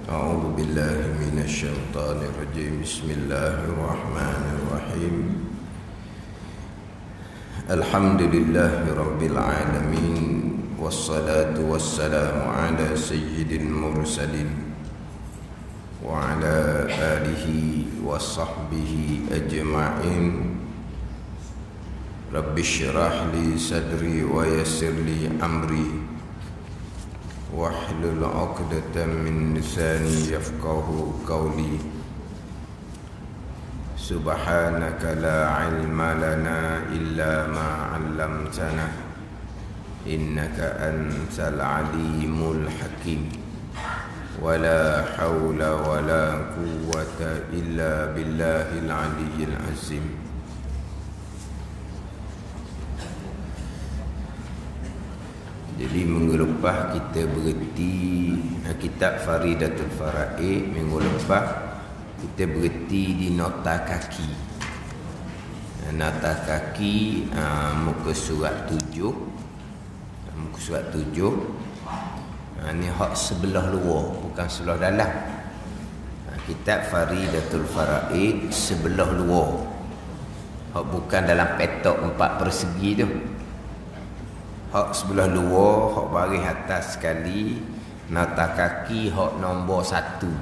أعوذ بالله من الشيطان الرجيم. بسم الله الرحمن الرحيم. الحمد لله رب العالمين، والصلاة والسلام على سيد المرسلين وعلى آله وصحبه أجمعين. رب اشرح لي صدري ويسر لي أمري واحلل عقدة من لساني يفقه قولي. سبحانك لا علم لنا إلا ما علمتنا إنك أنت العليم الحكيم. ولا حول ولا قوة إلا بالله العلي العظيم. Jadi minggu lepas kita berhenti kitab Faridatul Faraid. Minggu lepas kita berhenti di nota kaki. Nota kaki muka surat 7. Muka surat 7. Ni hak sebelah luar, bukan sebelah dalam. Kitab Faridatul Faraid sebelah luar. Hak bukan dalam petok 4 persegi tu. Hak sebelah luar, hak baris atas sekali. Nota kaki hak nombor 1.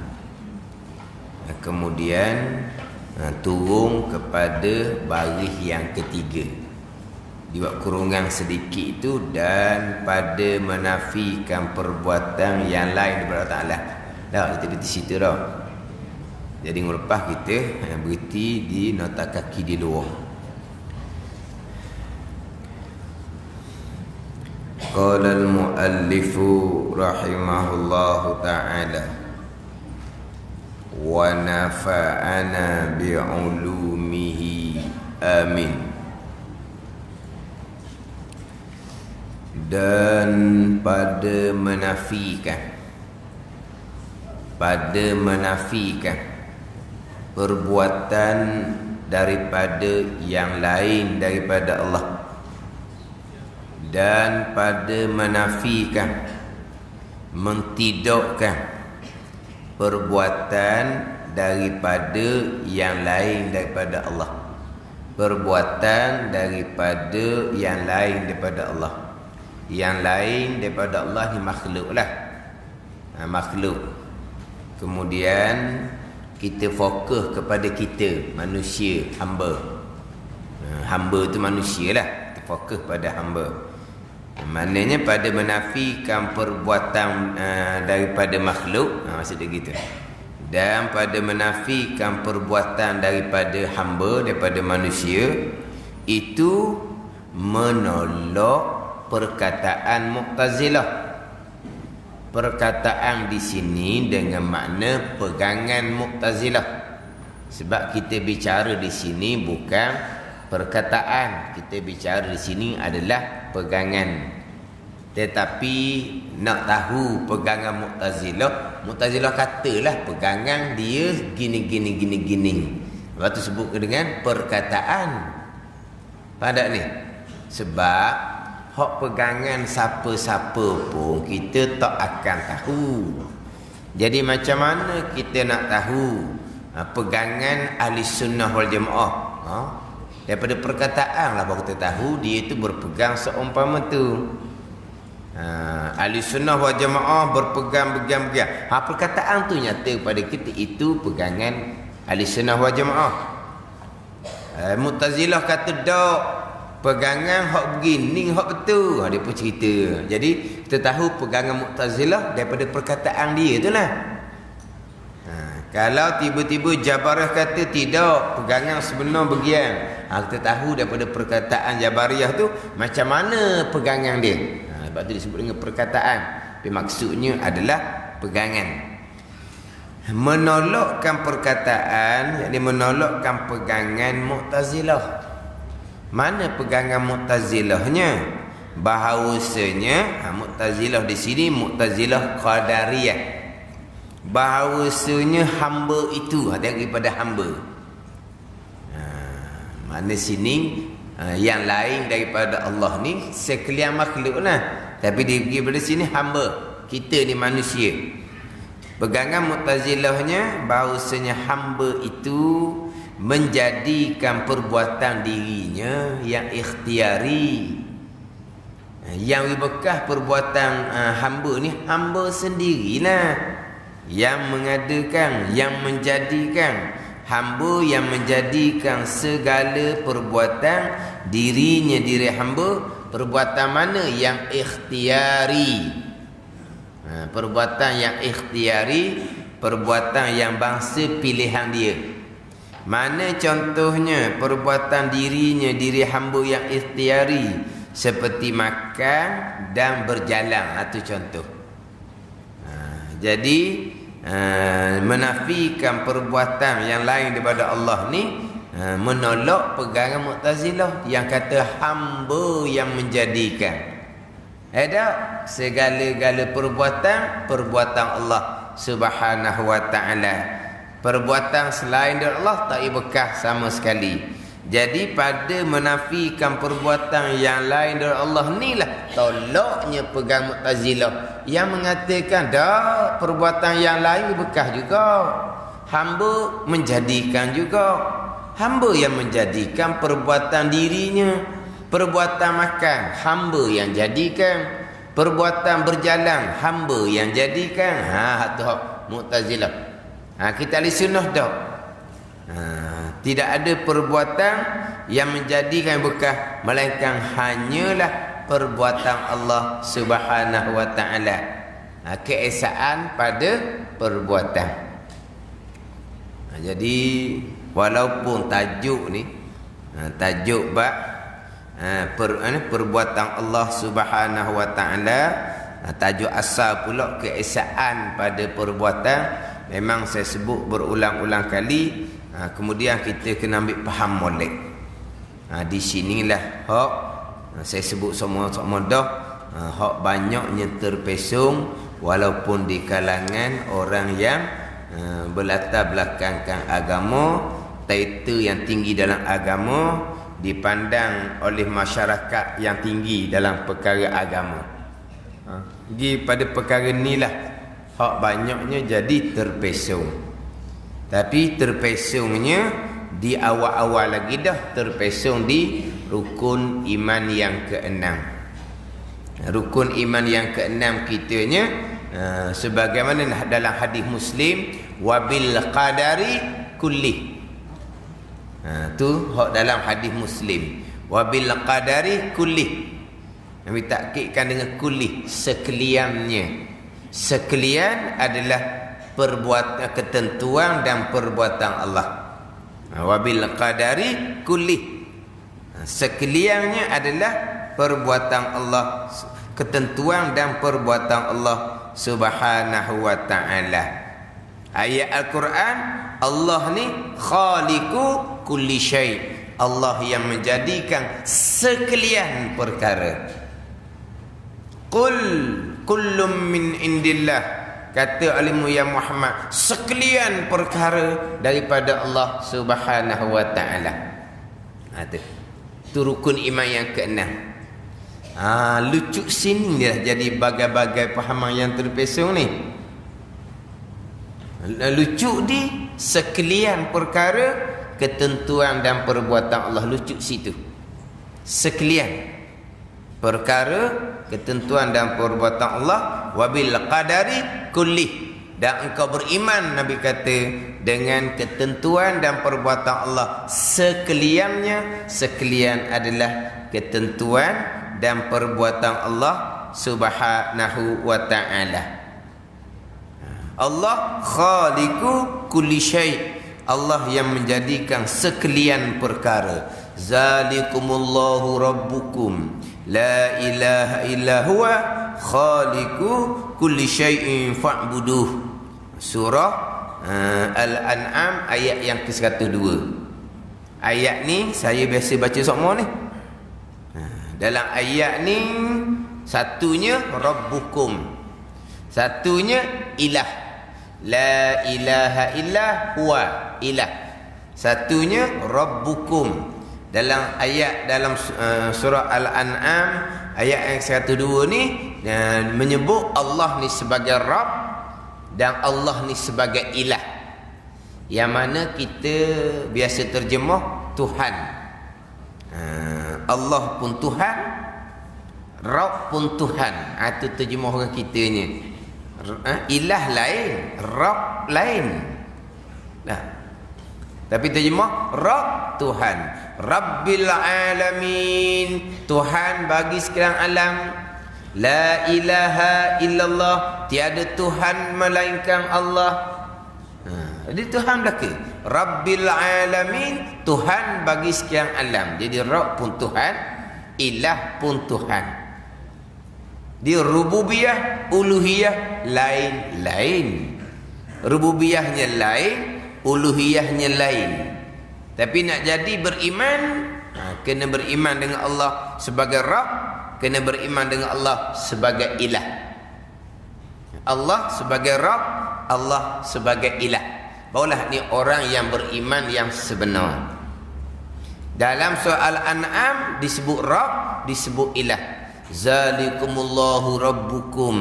Kemudian turun kepada baris yang ketiga. Dibuat kurungan sedikit itu, dan pada menafikan perbuatan yang lain daripada Allah Ta'ala. Dah, kita di situ dah. Jadi lepas kita berhenti di nota kaki di luar. Qala al-muallifu rahimahullahu ta'ala wa nafa'ana bi'ulumihi amin. Dan pada menafikan perbuatan daripada yang lain daripada Allah, dan pada menafikan, mentidakkan perbuatan daripada yang lain daripada Allah. Perbuatan daripada yang lain daripada Allah. Yang lain daripada Allah ni makhluk lah. Makhluk. Kemudian kita fokus kepada kita, manusia, hamba. Hamba tu manusia lah. Kita fokus pada hamba. Maknanya pada menafikan perbuatan daripada makhluk, maksudnya gitu. Dan pada menafikan perbuatan daripada hamba, daripada manusia, itu menolak perkataan Mu'tazilah. Perkataan di sini dengan makna pegangan Mu'tazilah. Sebab kita bicara di sini bukan perkataan, kita bicara di sini adalah pegangan. Tetapi nak tahu pegangan Mu'tazilah katalah pegangan dia gini. Lepas tu sebut dengan perkataan. Pada ni sebab hak pegangan siapa-siapa pun kita tak akan tahu. Jadi macam mana kita nak tahu pegangan ahli sunnah wal jamaah? Daripada perkataan lah baru kita tahu dia itu berpegang seumpama tu. Ahli sunnah wal jamaah berpegang. Perkataan tu nyata pada kita, itu pegangan ahli sunnah wal jamaah. Mu'tazilah kata tak, pegangan hak begini, hak betul. Dia pun cerita. Jadi kita tahu pegangan Mu'tazilah daripada perkataan dia tu lah. Kalau tiba-tiba Jabariyah kata tidak, pegangan sebenar bagian, kita tahu daripada perkataan Jabariyah tu macam mana pegangan dia. Sebab tu disebut dengan perkataan, tapi maksudnya adalah pegangan. Menolakkan perkataan, jadi menolakkan pegangan Mu'tazilah. Mana pegangan Mu'tazilahnya? Bahawasanya Mu'tazilah di sini Mu'tazilah Qadariyah. Bahawasanya hamba itu daripada hamba. Mana sini yang lain daripada Allah ni sekalian makhluk lah. Tapi dia pergi pada sini hamba. Kita ni manusia. Pegangan Mu'tazilahnya bahawasanya hamba itu menjadikan perbuatan dirinya yang ikhtiari. Yang bekas perbuatan hamba ni hamba sendirilah yang mengadakan, yang menjadikan. Hamba yang menjadikan segala perbuatan dirinya diri hamba. Perbuatan mana yang ikhtiari? Perbuatan yang ikhtiari, perbuatan yang bangsa pilihan dia. Mana contohnya perbuatan dirinya diri hamba yang ikhtiari? Seperti makan dan berjalan. Itu contoh. Jadi menafikan perbuatan yang lain daripada Allah ni menolak pegangan Mu'tazilah yang kata hamba yang menjadikan. Ada segala-gala perbuatan Allah Subhanahu wa ta'ala. Perbuatan selain dari Allah tak bekas sama sekali. Jadi pada menafikan perbuatan yang lain dari Allah ni lah tolaknya pegang Mu'tazilah yang mengatakan dah perbuatan yang lain bekas juga. Hamba menjadikan juga. Hamba yang menjadikan perbuatan dirinya. Perbuatan makan hamba yang jadikan. Perbuatan berjalan hamba yang jadikan. Tu Mu'tazilah. Kita ahli sunnah dah. Tidak ada perbuatan yang menjadikan bekas melainkan hanyalah perbuatan Allah Subhanahu wa ta'ala. Keesaan pada perbuatan. Jadi walaupun tajuk ni tajuk bab perbuatan Allah Subhanahu wa ta'ala, tajuk asal pula keesaan pada perbuatan, memang saya sebut berulang-ulang kali. Kemudian kita kena ambil faham molek. Di sinilah hak saya sebut semua dah hak banyaknya terpesong walaupun di kalangan orang yang berlatar belakangkan agama, title yang tinggi dalam agama dipandang oleh masyarakat yang tinggi dalam perkara agama. Jadi pada perkara inilah hak banyaknya jadi terpesong. Tapi terpesongnya di awal-awal lagi dah, terpesong di rukun iman yang keenam. Rukun iman yang keenam kitanya sebagaimana dalam hadis Muslim, wabil qadari kulli. Tu hak dalam hadis Muslim, wabil qadari kulli. Nabi takkidkan dengan kulli, sekaliannya. Sekalian adalah perbuatan ketentuan dan perbuatan Allah. Wabil qadari kulli. Sekaliannya adalah perbuatan Allah, ketentuan dan perbuatan Allah Subhanahu wa ta'ala. Ayat Al-Quran, Allah ni khaliqu kulli syai'. Allah yang menjadikan sekalian perkara. Qul kullum min indillah. Kata alimu ya Muhammad, sekalian perkara daripada Allah Subhanahu wa ta'ala. Itu rukun iman yang keenam. Lucu sini dah jadi bagai-bagai pahaman yang terpesong ni. Lucu di sekalian perkara, ketentuan dan perbuatan Allah. Lucu situ. Sekalian perkara, ketentuan dan perbuatan Allah, wabil qadari kulli. Dan engkau beriman, Nabi kata, dengan ketentuan dan perbuatan Allah sekaliannya. Sekalian adalah ketentuan dan perbuatan Allah Subhanahu wa ta'ala. Allah khaliqu kulli syai'. Allah yang menjadikan sekalian perkara. Zalikumullahu rabbukum la ilaha illa huwa khaliqu kulli syai'in fa'buduh. Surah Al-An'am ayat yang ke-102. Ayat ni saya biasa baca semua ni. Dalam ayat ni satunya rabbukum, satunya ilah, la ilaha illa huwa ilah. Satunya rabbukum. Dalam ayat dalam surah Al-An'am ayat yang 102 ni menyebut Allah ni sebagai Rabb, dan Allah ni sebagai ilah. Yang mana kita biasa terjemah Tuhan. Allah pun Tuhan, Rabb pun Tuhan. Itu terjemah orang kitanya. Ilah lain, Rabb lain. Nah, tapi terjemah Rabb Tuhan, Rabbil Alamin, Tuhan bagi sekalian alam. La ilaha illallah, tiada Tuhan melainkan Allah. Jadi Tuhan belaka. Rabbil Alamin, Tuhan bagi sekian alam. Jadi Rabb pun Tuhan, ilah pun Tuhan. Dia rububiyah, uluhiyah lain-lain. Rububiyahnya lain, uluhiyahnya lain. Tapi nak jadi beriman, kena beriman dengan Allah sebagai Rabb, kena beriman dengan Allah sebagai ilah. Allah sebagai Rabb, Allah sebagai ilah. Barulah ni orang yang beriman yang sebenar. Dalam soal An'am disebut Rabb, disebut ilah. Zalikumullahu rabbukum.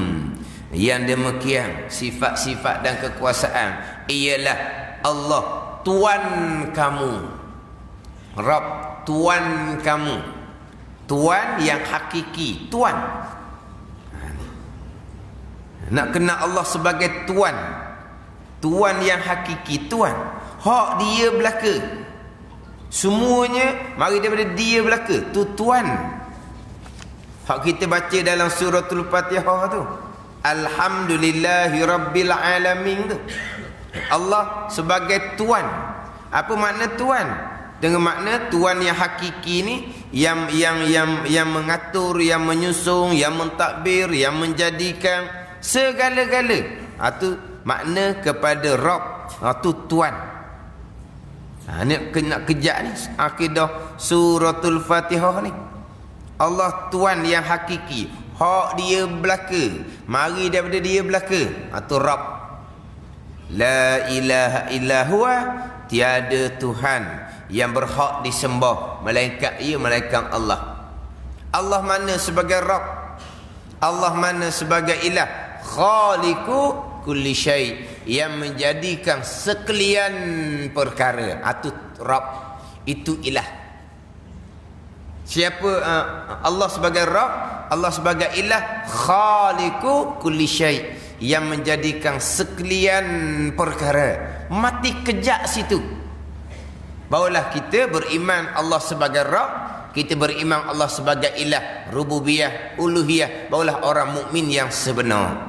Yang demikian sifat-sifat dan kekuasaan ialah Allah Tuan kamu. Rabb Tuan kamu. Tuan yang hakiki, Tuan. Nak kenal Allah sebagai Tuan, Tuan yang hakiki, Tuan. Hak dia belaka. Semuanya mari daripada dia belaka. Tu Tuan. Hak kita baca dalam suratul Fatihah tu, Alhamdulillahi Rabbil Alamin tu. Allah sebagai Tuan. Apa makna Tuan? Dengan makna Tuan yang hakiki ni, yang mengatur, yang menyusung, yang mentadbir, yang menjadikan segala-gala. Itu makna kepada Rabb. Itu Tuan. Ni nak kejap ni akidah suratul Fatihah ni. Allah Tuan yang hakiki. Hak dia belaka, mari daripada dia belaka. Itu Rabb. La ilaha illa huwa, tiada Tuhan yang berhak disembah melainkan ia, melainkan Allah. Allah mana sebagai Rabb, Allah mana sebagai ilah. Khaliqu kulli syai, yang menjadikan sekalian perkara. Itu Rabb, itu ilah. Siapa Allah sebagai Rabb, Allah sebagai ilah. Khaliqu kulli syai, yang menjadikan sekalian perkara. Mati kejap situ, barulah kita beriman Allah sebagai Rabb, kita beriman Allah sebagai ilah, rububiyah, uluhiyah. Barulah orang mukmin yang sebenar.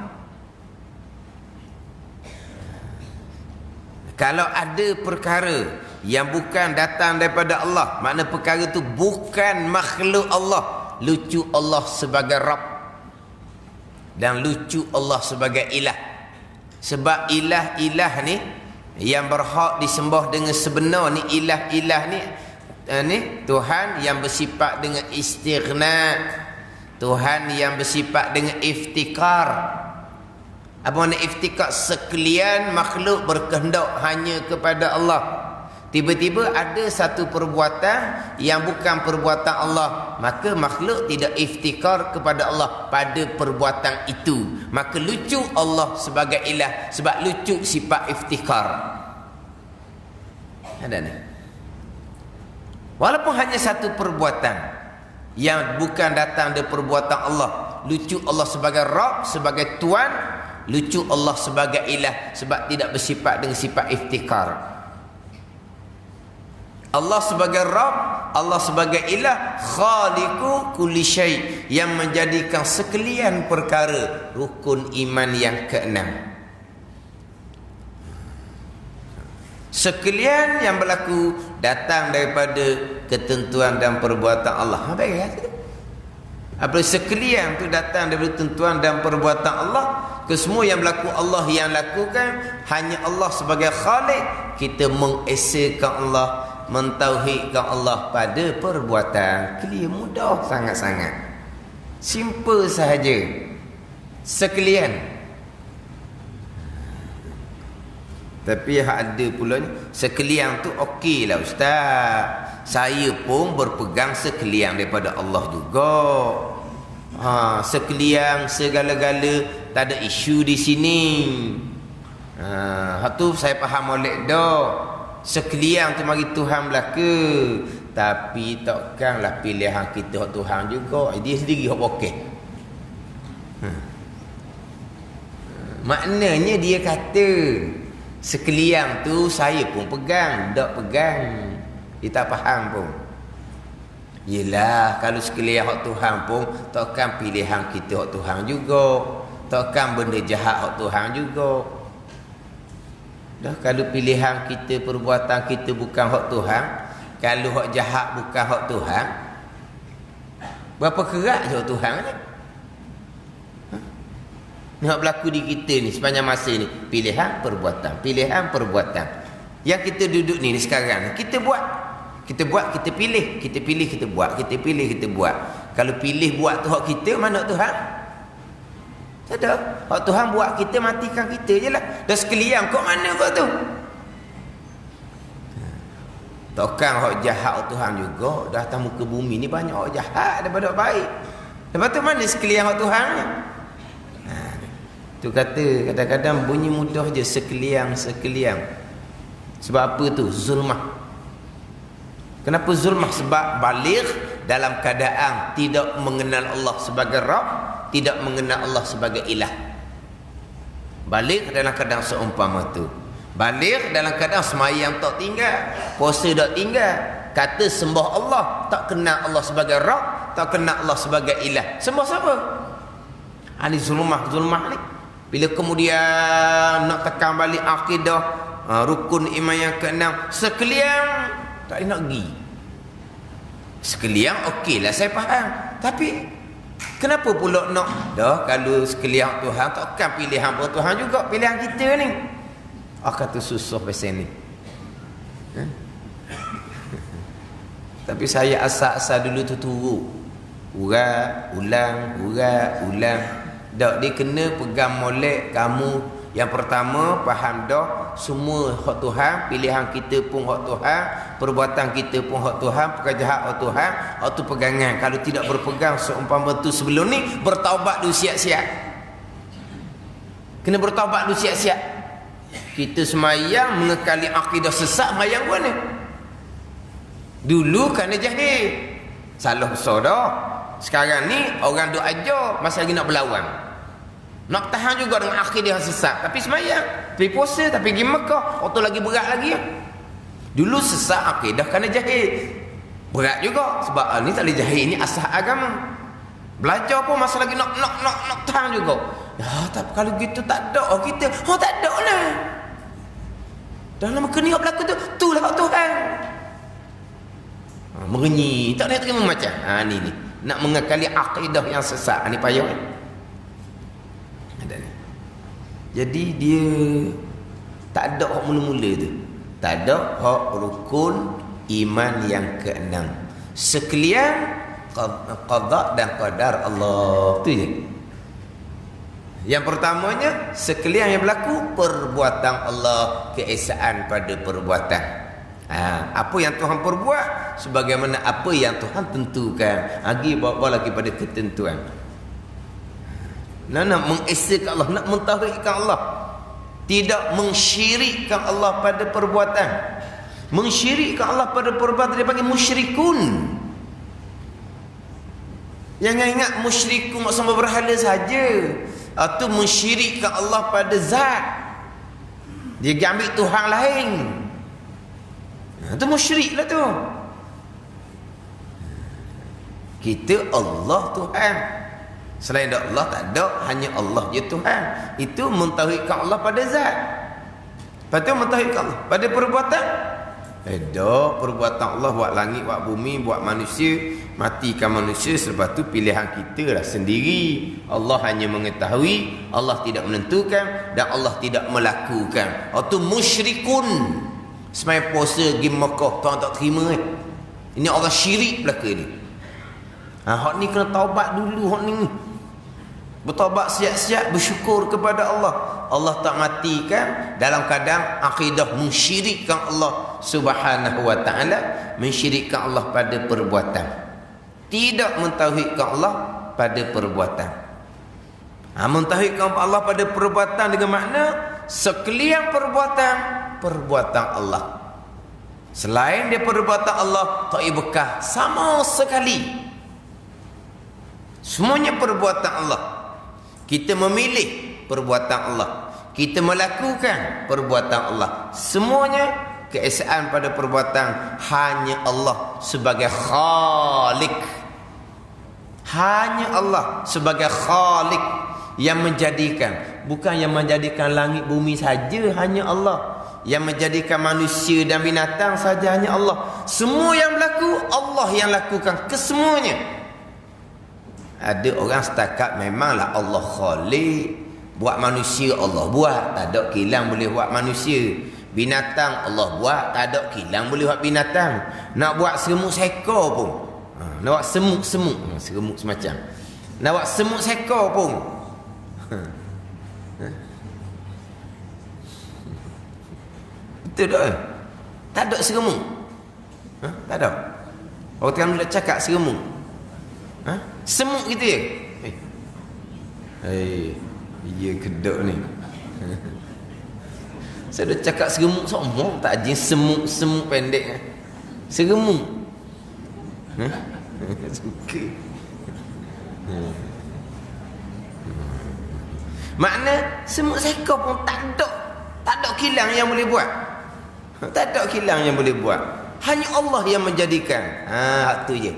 Kalau ada perkara yang bukan datang daripada Allah, makna perkara itu bukan makhluk Allah, lucu Allah sebagai Rabb dan lucu Allah sebagai ilah. Sebab ilah-ilah ni yang berhak disembah dengan sebenar ni, ilah-ilah ni Tuhan yang bersifat dengan istighna, Tuhan yang bersifat dengan iftikar. Apa makna iftikar? Sekalian makhluk berkehendak hanya kepada Allah. Tiba-tiba ada satu perbuatan yang bukan perbuatan Allah, maka makhluk tidak iftikar kepada Allah pada perbuatan itu. Maka lucu Allah sebagai ilah, sebab lucu sifat iftikar. Ada ni. Walaupun hanya satu perbuatan yang bukan datang dari perbuatan Allah, lucu Allah sebagai Rabb, sebagai Tuan, lucu Allah sebagai ilah, sebab tidak bersifat dengan sifat iftikar. Allah sebagai Rabb, Allah sebagai ilah, khaliqu kulli syai, yang menjadikan sekalian perkara. Rukun iman yang keenam. Sekalian yang berlaku datang daripada ketentuan dan perbuatan Allah. Baik. Apa sekalian tu datang daripada ketentuan dan perbuatan Allah. Kesemua yang berlaku Allah yang lakukan. Hanya Allah sebagai Khaliq. Kita mengesakan Allah, mentauhidkan Allah pada perbuatan. Clear, mudah sangat-sangat. Simple sahaja. Sekalian. Tapi ada pula ni, sekalian tu okeylah ustaz, saya pun berpegang sekalian daripada Allah juga. Sekalian segala-gala, tak ada isu di sini. Hak tu saya faham molek dah. Sekalian tu mari Tuhan belaka. Tapi takkanlah pilihan kita hak Tuhan juga. Dia sendiri hak pokok. Maknanya dia kata sekalian tu saya pun pegang, tak pegang. Dia tak faham pun. Yelah, kalau sekalian hak Tuhan pun takkan pilihan kita hak Tuhan juga. Takkan benda jahat hak Tuhan juga. Dah, kalau pilihan kita, perbuatan kita bukan hak Tuhan, kalau hak jahat bukan hak Tuhan, berapa kerat je hak Tuhan ni? Ni hak berlaku di kita ni sepanjang masa ni. Pilihan, perbuatan. Pilihan, perbuatan. Yang kita duduk ni sekarang ni, kita buat. Kita buat, kita pilih. Kita pilih, kita buat. Kita pilih, kita buat. Kalau pilih buat tu hak kita, mana hak Tuhan? Tak ada. Hak Tuhan buat kita, matikan kita je lah. Dah sekalian kau mana kau tu? Takkan hak jahat hak Tuhan juga. Dah atas muka bumi ni banyak hak jahat daripada hak baik. Lepas tu mana sekalian hak Tuhan ni? Tu kata kadang-kadang bunyi mudah je, sekalian. Sebab apa tu? Zulmah. Kenapa zulmah? Sebab balik dalam keadaan tidak mengenal Allah sebagai Rabb, tidak mengenal Allah sebagai ilah. Balik dalam keadaan seumpama tu. Balik dalam keadaan semayang tak tinggal, puasa tak tinggal, kata sembah Allah, tak kenal Allah sebagai Rabb, tak kenal Allah sebagai ilah. Sembah siapa? Ini zulmah ni. Bila kemudian nak tekan balik akidah, rukun iman yang keenam, sekalian tak boleh nak pergi. Sekalian okeylah, saya faham. Tapi kenapa pula nak? Dah, kalau sekalian Tuhan, takkan pilihan pun Tuhan juga, pilihan kita ni. Kata susah pasal ni. Tapi saya asal-asal dulu tu turut. Ulang. Dak, dia kena pegang molek kamu. Yang pertama, faham dah semua hak Tuhan, pilihan kita pun hak Tuhan, perbuatan kita pun hak Tuhan, pekerjaan hak Tuhan. Hak tu pegangan. Kalau tidak berpegang seumpama tu sebelum ni, bertaubat dulu siap-siap. Kena bertaubat dulu siap-siap. Kita semayang mengekali akidah sesat, semayang pun ni. Dulu kerana jahil. Salah besar dah. Sekarang ni orang duk ajar masa lagi nak berlawan. Nak tahan juga dengan akidah sesat, tapi semayang, tapi puasa, tapi pergi Mekah, waktu lagi berat lagi. Dulu sesat akidah kerana jahil. Berat juga sebab ni tak boleh jahil, ni asas agama. Belajar pun masa lagi nak tahan juga. Ya, tapi kalau gitu tak ada kita. Tak ada lah. Dalam kena berlaku tu, itulah hak Tuhan. Merenyi, tak boleh terima macam. Ni. Nak mengekali akidah yang sesat. Ni payah kan? Jadi dia tak ada hak mula-mula tu. Tak ada hak rukun iman yang keenam. Sekalian qada dan qadar Allah. Tu je. Yang pertamanya, sekalian yang berlaku perbuatan Allah, keesaan pada perbuatan. Apa yang Tuhan perbuat sebagaimana apa yang Tuhan tentukan. Bawa lagi pada ketentuan. Nak mengesakan Allah, nak mentauhidkan Allah, tidak mensyirikkan Allah pada perbuatan. Mensyirikkan Allah pada perbuatan dia panggil musyrikun. Jangan ingat musyrikun maksudnya berhala saja. Itu mensyirikkan Allah pada zat. Dia ambil Tuhan lain. Itu musyrik lah tu. Kita Allah Tuhan. Selain daripada Allah tak ada, hanya Allah je Tuhan. Itu mentauhidkan Allah pada zat. Lepas tu mentauhidkan Allah pada perbuatan. Perbuatan Allah buat langit, buat bumi, buat manusia, matikan manusia. Sebab tu pilihan kita lah sendiri. Allah hanya mengetahui, Allah tidak menentukan, dan Allah tidak melakukan. Itu musyrikun. Semai puasa pergi Mekah, Tuhan tak terima kan? Ini orang syirik belaka ni. Hak ni kena taubat dulu. Hak ni bertaubat siap-siap, bersyukur kepada Allah. Allah tak matikan dalam keadaan akidah mensyirikkan Allah Subhanahu wa ta'ala, mensyirikkan Allah pada perbuatan, tidak mentauhidkan Allah pada perbuatan. Mentauhidkan Allah pada perbuatan dengan makna sekalian perbuatan Allah. Selain dia perbuatan Allah, tak bekah sama sekali. Semuanya perbuatan Allah. Kita memilih perbuatan Allah. Kita melakukan perbuatan Allah. Semuanya keesaan pada perbuatan hanya Allah sebagai Khalik. Hanya Allah sebagai Khalik yang menjadikan. Bukan yang menjadikan langit bumi saja, hanya Allah. Yang menjadikan manusia dan binatang saja, hanya Allah. Semua yang berlaku, Allah yang lakukan kesemuanya. Ada orang setakat memanglah Allah Khalik. Buat manusia Allah buat, tak ada kilang boleh buat manusia. Binatang Allah buat, tak ada kilang boleh buat binatang. Nak buat semut seekor pun, nak buat semut semacam, nak buat semut seekor pun, betul tak? Tak ada seremuk. Tak ada. Orang tengah nak cakap seremuk. Semut gitu ya. Iya kedok ni. Saya dah cakap seremuk semua, tak jin semut pendek. Seremuk. Suka. Makna semut seekor pun tak ada kilang yang boleh buat. Tak ada kilang yang boleh buat. Hanya Allah yang menjadikan. Tu je.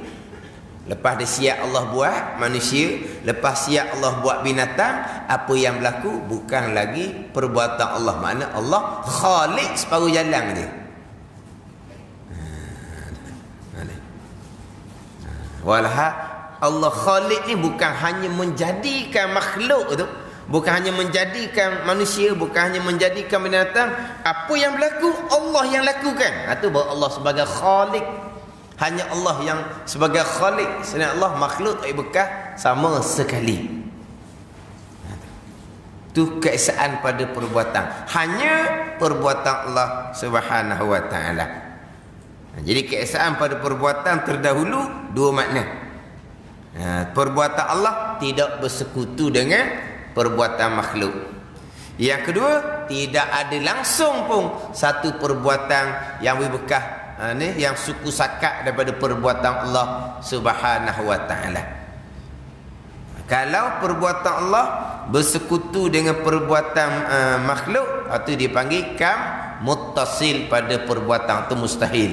Lepas dia siap Allah buat manusia, lepas siap Allah buat binatang, apa yang berlaku bukan lagi perbuatan Allah. Makna Allah Khalik separuh jalan dia. Walha Allah Khalik ni bukan hanya menjadikan makhluk tu, bukan hanya menjadikan manusia, bukan hanya menjadikan binatang. Apa yang berlaku Allah yang lakukan. Itu bahawa Allah sebagai Khalik. Hanya Allah yang sebagai Khalik. Selain Allah makhluk tak bekah sama sekali. Itu keesaan pada perbuatan. Hanya perbuatan Allah Subhanahu wa taala. Jadi keesaan pada perbuatan terdahulu dua makna. Perbuatan Allah tidak bersekutu dengan perbuatan makhluk. Yang kedua, tidak ada langsung pun satu perbuatan yang berbekah yang suku sakat daripada perbuatan Allah Subhanahu wa taala. Kalau perbuatan Allah bersekutu dengan perbuatan makhluk, itu dipanggil kam muttasil pada perbuatan, itu mustahil.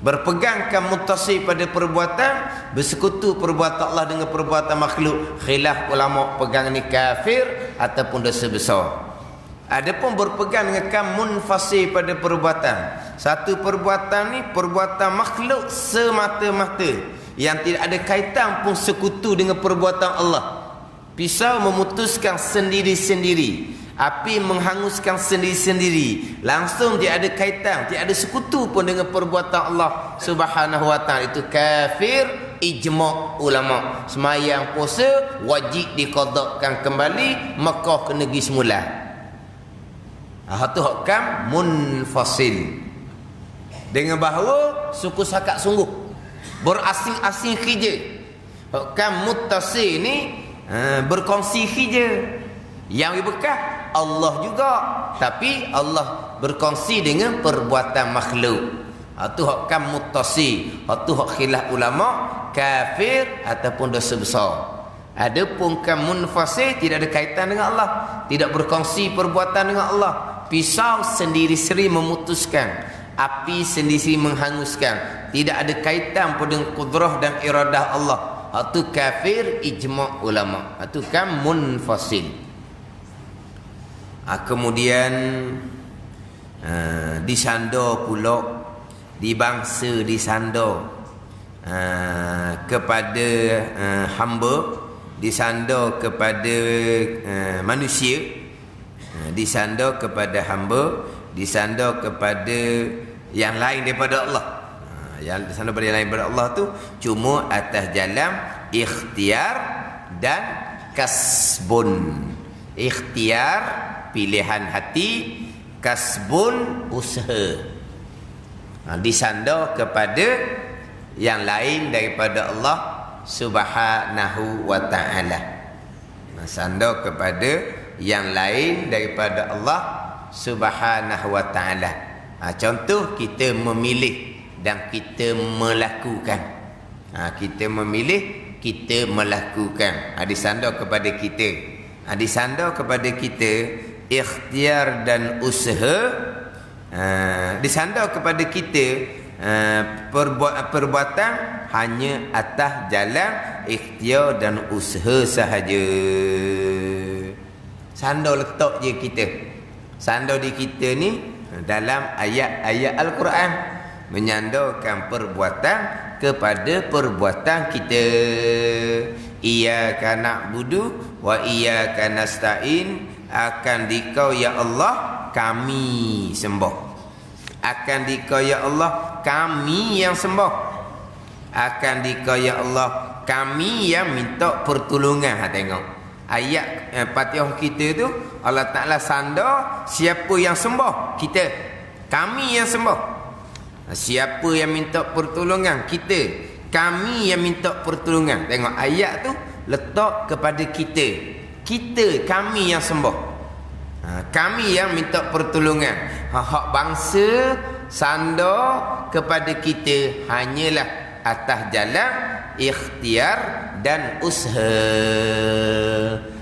Berpegangkan muttasil pada perbuatan, bersekutu perbuatan Allah dengan perbuatan makhluk, khilaf ulama pegang ni kafir ataupun dosa besar. Adapun berpegang dengan kam munfasil pada perbuatan, satu perbuatan ni perbuatan makhluk semata-mata yang tidak ada kaitan pun sekutu dengan perbuatan Allah. Pisau memutuskan sendiri-sendiri, api menghanguskan sendiri-sendiri, langsung dia ada kaitan, dia ada sekutu pun dengan perbuatan Allah Subhanahu wa taala. Itu kafir ijma' ulama. Semayang puasa wajib diqadakkan kembali, Mekah ke negeri semula. Itu hukam munfasil. Dengan bahawa suku sakat sungguh, berasing-asing khija. Hukam muttasil ni berkongsi khija. Yang berkah Allah juga, tapi Allah berkongsi dengan perbuatan makhluk. Itu hukam muttasil. Itu hak khilaf ulama, kafir ataupun dosa besar. Adapun kam munfasil tidak ada kaitan dengan Allah, tidak berkongsi perbuatan dengan Allah. Pisau sendiri-sendiri memutuskan, api sendiri-sendiri menghanguskan, tidak ada kaitan pun dengan kudrah dan iradah Allah. Itu kafir ijma' ulama. Itu kam munfasil. Kemudian disandar pula, dibangsa disandar kepada hamba, disandar kepada manusia, disandar kepada hamba, disandar kepada yang lain daripada Allah. Yang disandar kepada yang lain daripada Allah tu cuma atas jalan ikhtiar dan kasbun. Ikhtiar pilihan hati, kasbun usaha. Disandar kepada yang lain daripada Allah Subhanahu wa taala. Sandar kepada yang lain daripada Allah Subhanahu wa taala. Contoh kita memilih dan kita melakukan. Kita memilih, kita melakukan. Disandar kepada kita. Disandar kepada kita ikhtiar dan usaha. Disandar kepada kita perbuatan hanya atas jalan ikhtiar dan usaha sahaja. Sandar letak je kita. Sandar di kita ni dalam ayat-ayat Al-Quran menyandarkan perbuatan kepada perbuatan kita. Iyyaka na'budu wa iyyaka nasta'in. Akan dikau ya Allah kami sembah. Akan dikau ya Allah kami yang sembah. Akan dikau ya Allah kami yang minta pertolongan. Tengok ayat Fatihah kita tu, Allah Ta'ala sandar siapa yang sembah? Kita. Kami yang sembah. Siapa yang minta pertolongan? Kita. Kami yang minta pertolongan. Tengok ayat tu letak kepada kita. Kita, kami yang sembah. Kami yang minta pertolongan. Hak bangsa sandar kepada kita hanyalah atas jalan ikhtiar dan usaha.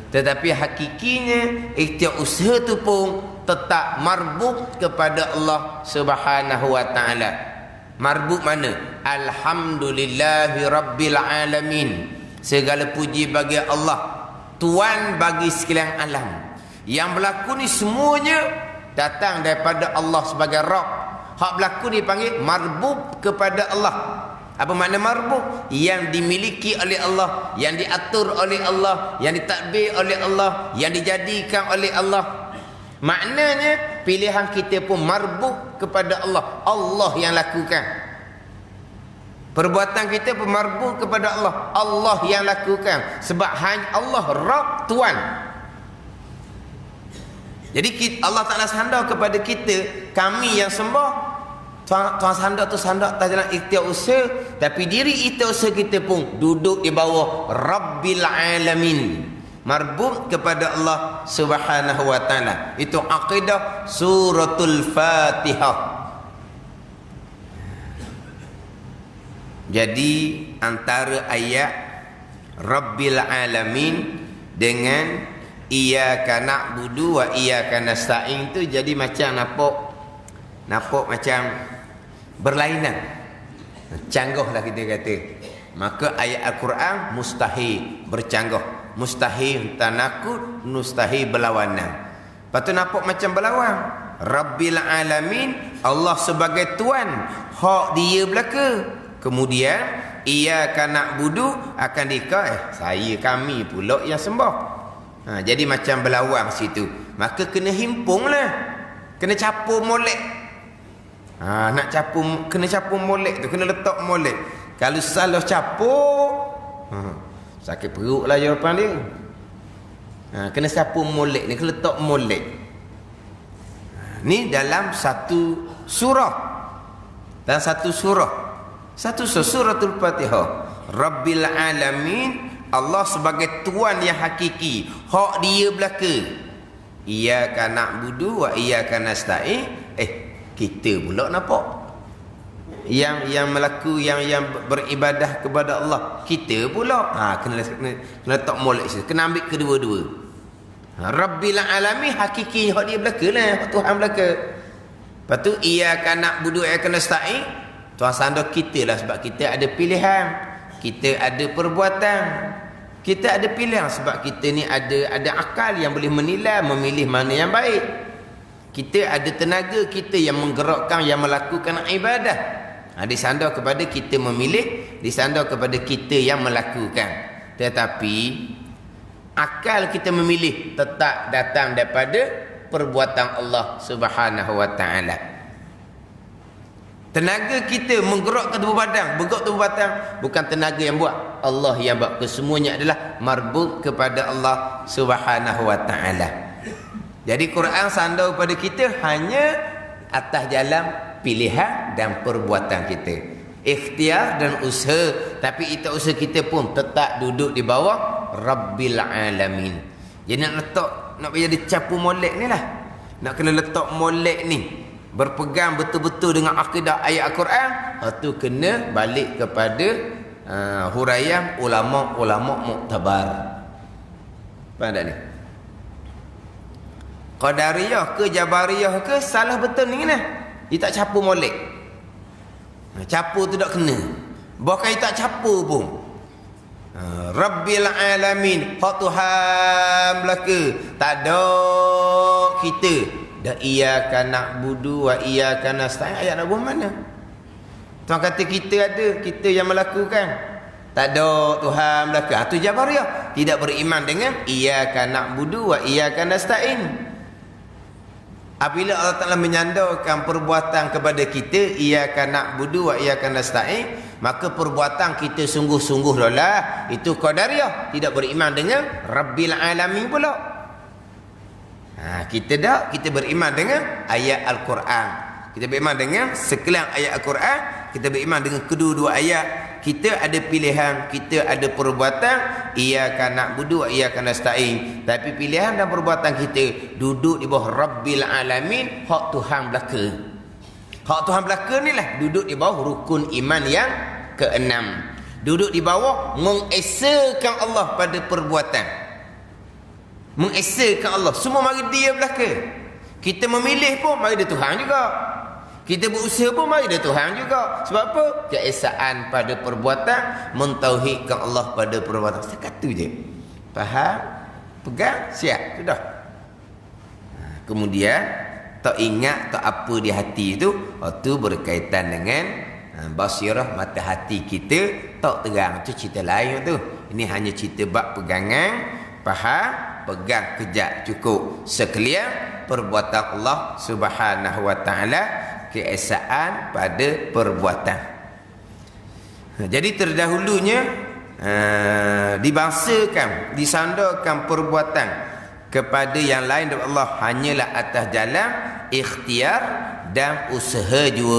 Tetapi hakikinya ikhtiar usaha tu pun tetap marbut kepada Allah Subhanahu wa taala. Marbut mana? Alhamdulillahi rabbil alamin. Segala puji bagi Allah, Tuan bagi sekalian alam. Yang berlaku ni semuanya datang daripada Allah sebagai Rabb. Hak berlaku dipanggil marbub kepada Allah. Apa makna marbub? Yang dimiliki oleh Allah, yang diatur oleh Allah, yang ditadbir oleh Allah, yang dijadikan oleh Allah. Maknanya pilihan kita pun marbub kepada Allah. Allah yang lakukan. Perbuatan kita pun marbub kepada Allah. Allah yang lakukan. Sebab hanya Allah Rabb, Tuan. Jadi Allah Ta'ala sandar kepada kita, kami yang sembah. Tuan sandar tu sandar atas jalan ikhtiar usaha, tapi diri ikhtiar usaha kita pun duduk di bawah Rabbil Alamin. Marbut kepada Allah Subhanahu wa taala. Itu akidah suratul Fatihah. Jadi antara ayat Rabbil Alamin dengan Iyyaka na'budu wa iyyaka nasta'in tu jadi macam nampak macam berlainan. Canggahlah kita kata. Maka ayat Al-Quran mustahil bercanggah. Mustahil tanakut, mustahil berlawanan. Lepas tu nampak macam berlawan. Rabbil Alamin, Allah sebagai Tuan, hak dia belaka. Kemudian iyyaka na'budu akan saya kami pula yang sembah. Jadi macam berlawan situ. Maka kena himpunglah. Kena capur molek. Nak capur, kena capur molek tu, kena letak molek. Kalau salah capur, sakit perut lah jawapan dia. Kena capur molek ni, kena letak molek. Ni dalam satu surah. Dalam satu surah. Suratul Fatihah. Rabbil Alamin, Allah sebagai Tuan yang hakiki, hak dia belaka. Iyyaka na'budu wa iyyaka nasta'in. Kita pula nampak yang melaku, yang beribadah kepada Allah, kita pula kena letak molek situ, kena ambil kedua-dua. Rabbil Alamin hakiki, hak dia belaka lah, hak Tuhan belaka. Lepas tu iyyaka na'budu wa iyyaka nasta'in, Tuan sandar kita lah, sebab kita ada pilihan, kita ada perbuatan, kita ada pilihan. Sebab kita ni ada akal yang boleh menilai, memilih mana yang baik. Kita ada tenaga kita yang menggerakkan, yang melakukan ibadah. Disandar kepada kita memilih, disandar kepada kita yang melakukan. Tetapi akal kita memilih tetap datang daripada perbuatan Allah Subhanahu wa taala. Tenaga kita menggerakkan tubuh badan, bergerak tubuh badan, bukan tenaga yang buat, Allah yang buat. Kesemuanya adalah marbut kepada Allah Subhanahu wa taala. Jadi Quran sandar kepada kita hanya atas jalan pilihan dan perbuatan kita. Ikhtiar dan usaha, tapi itu usaha kita pun tetap duduk di bawah Rabbil Alamin. Jadi nak nak jadi capu molek ni lah. Nak kena letak molek ni berpegang betul-betul dengan akidah ayat Al-Quran. Itu kena balik kepada huraian ulama-ulama muktabar. Faham tak ni? Qadariyah ke Jabariyah ke salah betul ni nah. Dia tak capu molek. Capu tu tak kena. Bahkan dia tak capu pun. Rabbil alamin, hak Tuhan belaka. Tak ada kita. Dah iyyaka na'budu wa iyyaka nasta'in. Ayat nak buat mana? Tuhan kata kita ada, kita yang melakukan. Tak ada Tuhan belaka. Itu Jabariyah. Tidak beriman dengan iyyaka na'budu wa iyyaka nasta'in. Apabila Allah Ta'ala menyandarkan perbuatan kepada kita, iyyaka na'budu wa iyyaka nasta'in, maka perbuatan kita sungguh-sungguh lah. Itu Qadariyah. Tidak beriman dengan Rabbil alamin pula. Kita beriman dengan ayat Al-Quran. Kita beriman dengan sekalian ayat Al-Quran. Kita beriman dengan kedua-dua ayat. Kita ada pilihan, kita ada perbuatan iyyaka na'budu wa iyyaka nasta'in. Tapi pilihan dan perbuatan kita duduk di bawah Rabbil alamin, hak Tuhan belaka. Hak Tuhan belaka ni lah duduk di bawah rukun iman yang keenam. Duduk di bawah mengesakan Allah pada perbuatan. Mengesakan Allah. Semua mari dia belaka. Kita memilih pun mari dia Tuhan juga. Kita berusaha pun mari dia Tuhan juga. Sebab apa? Keesaan pada perbuatan, mentauhidkan Allah pada perbuatan. Setakat tu je. Faham? Pegang, siap, sudah. Kemudian tak ingat tak apa di hati itu, itu berkaitan dengan basirah mata hati kita tak terang. Itu cerita lain tu. Ini hanya cerita bab pegangan. Faham? Pegang kejap cukup. Sekalian perbuatan Allah Subhanahu wa taala, keesaan pada perbuatan. Jadi terdahulunya dibangsakan, disandarkan perbuatan kepada yang lain daripada Allah hanyalah atas jalan ikhtiar dan usaha jua.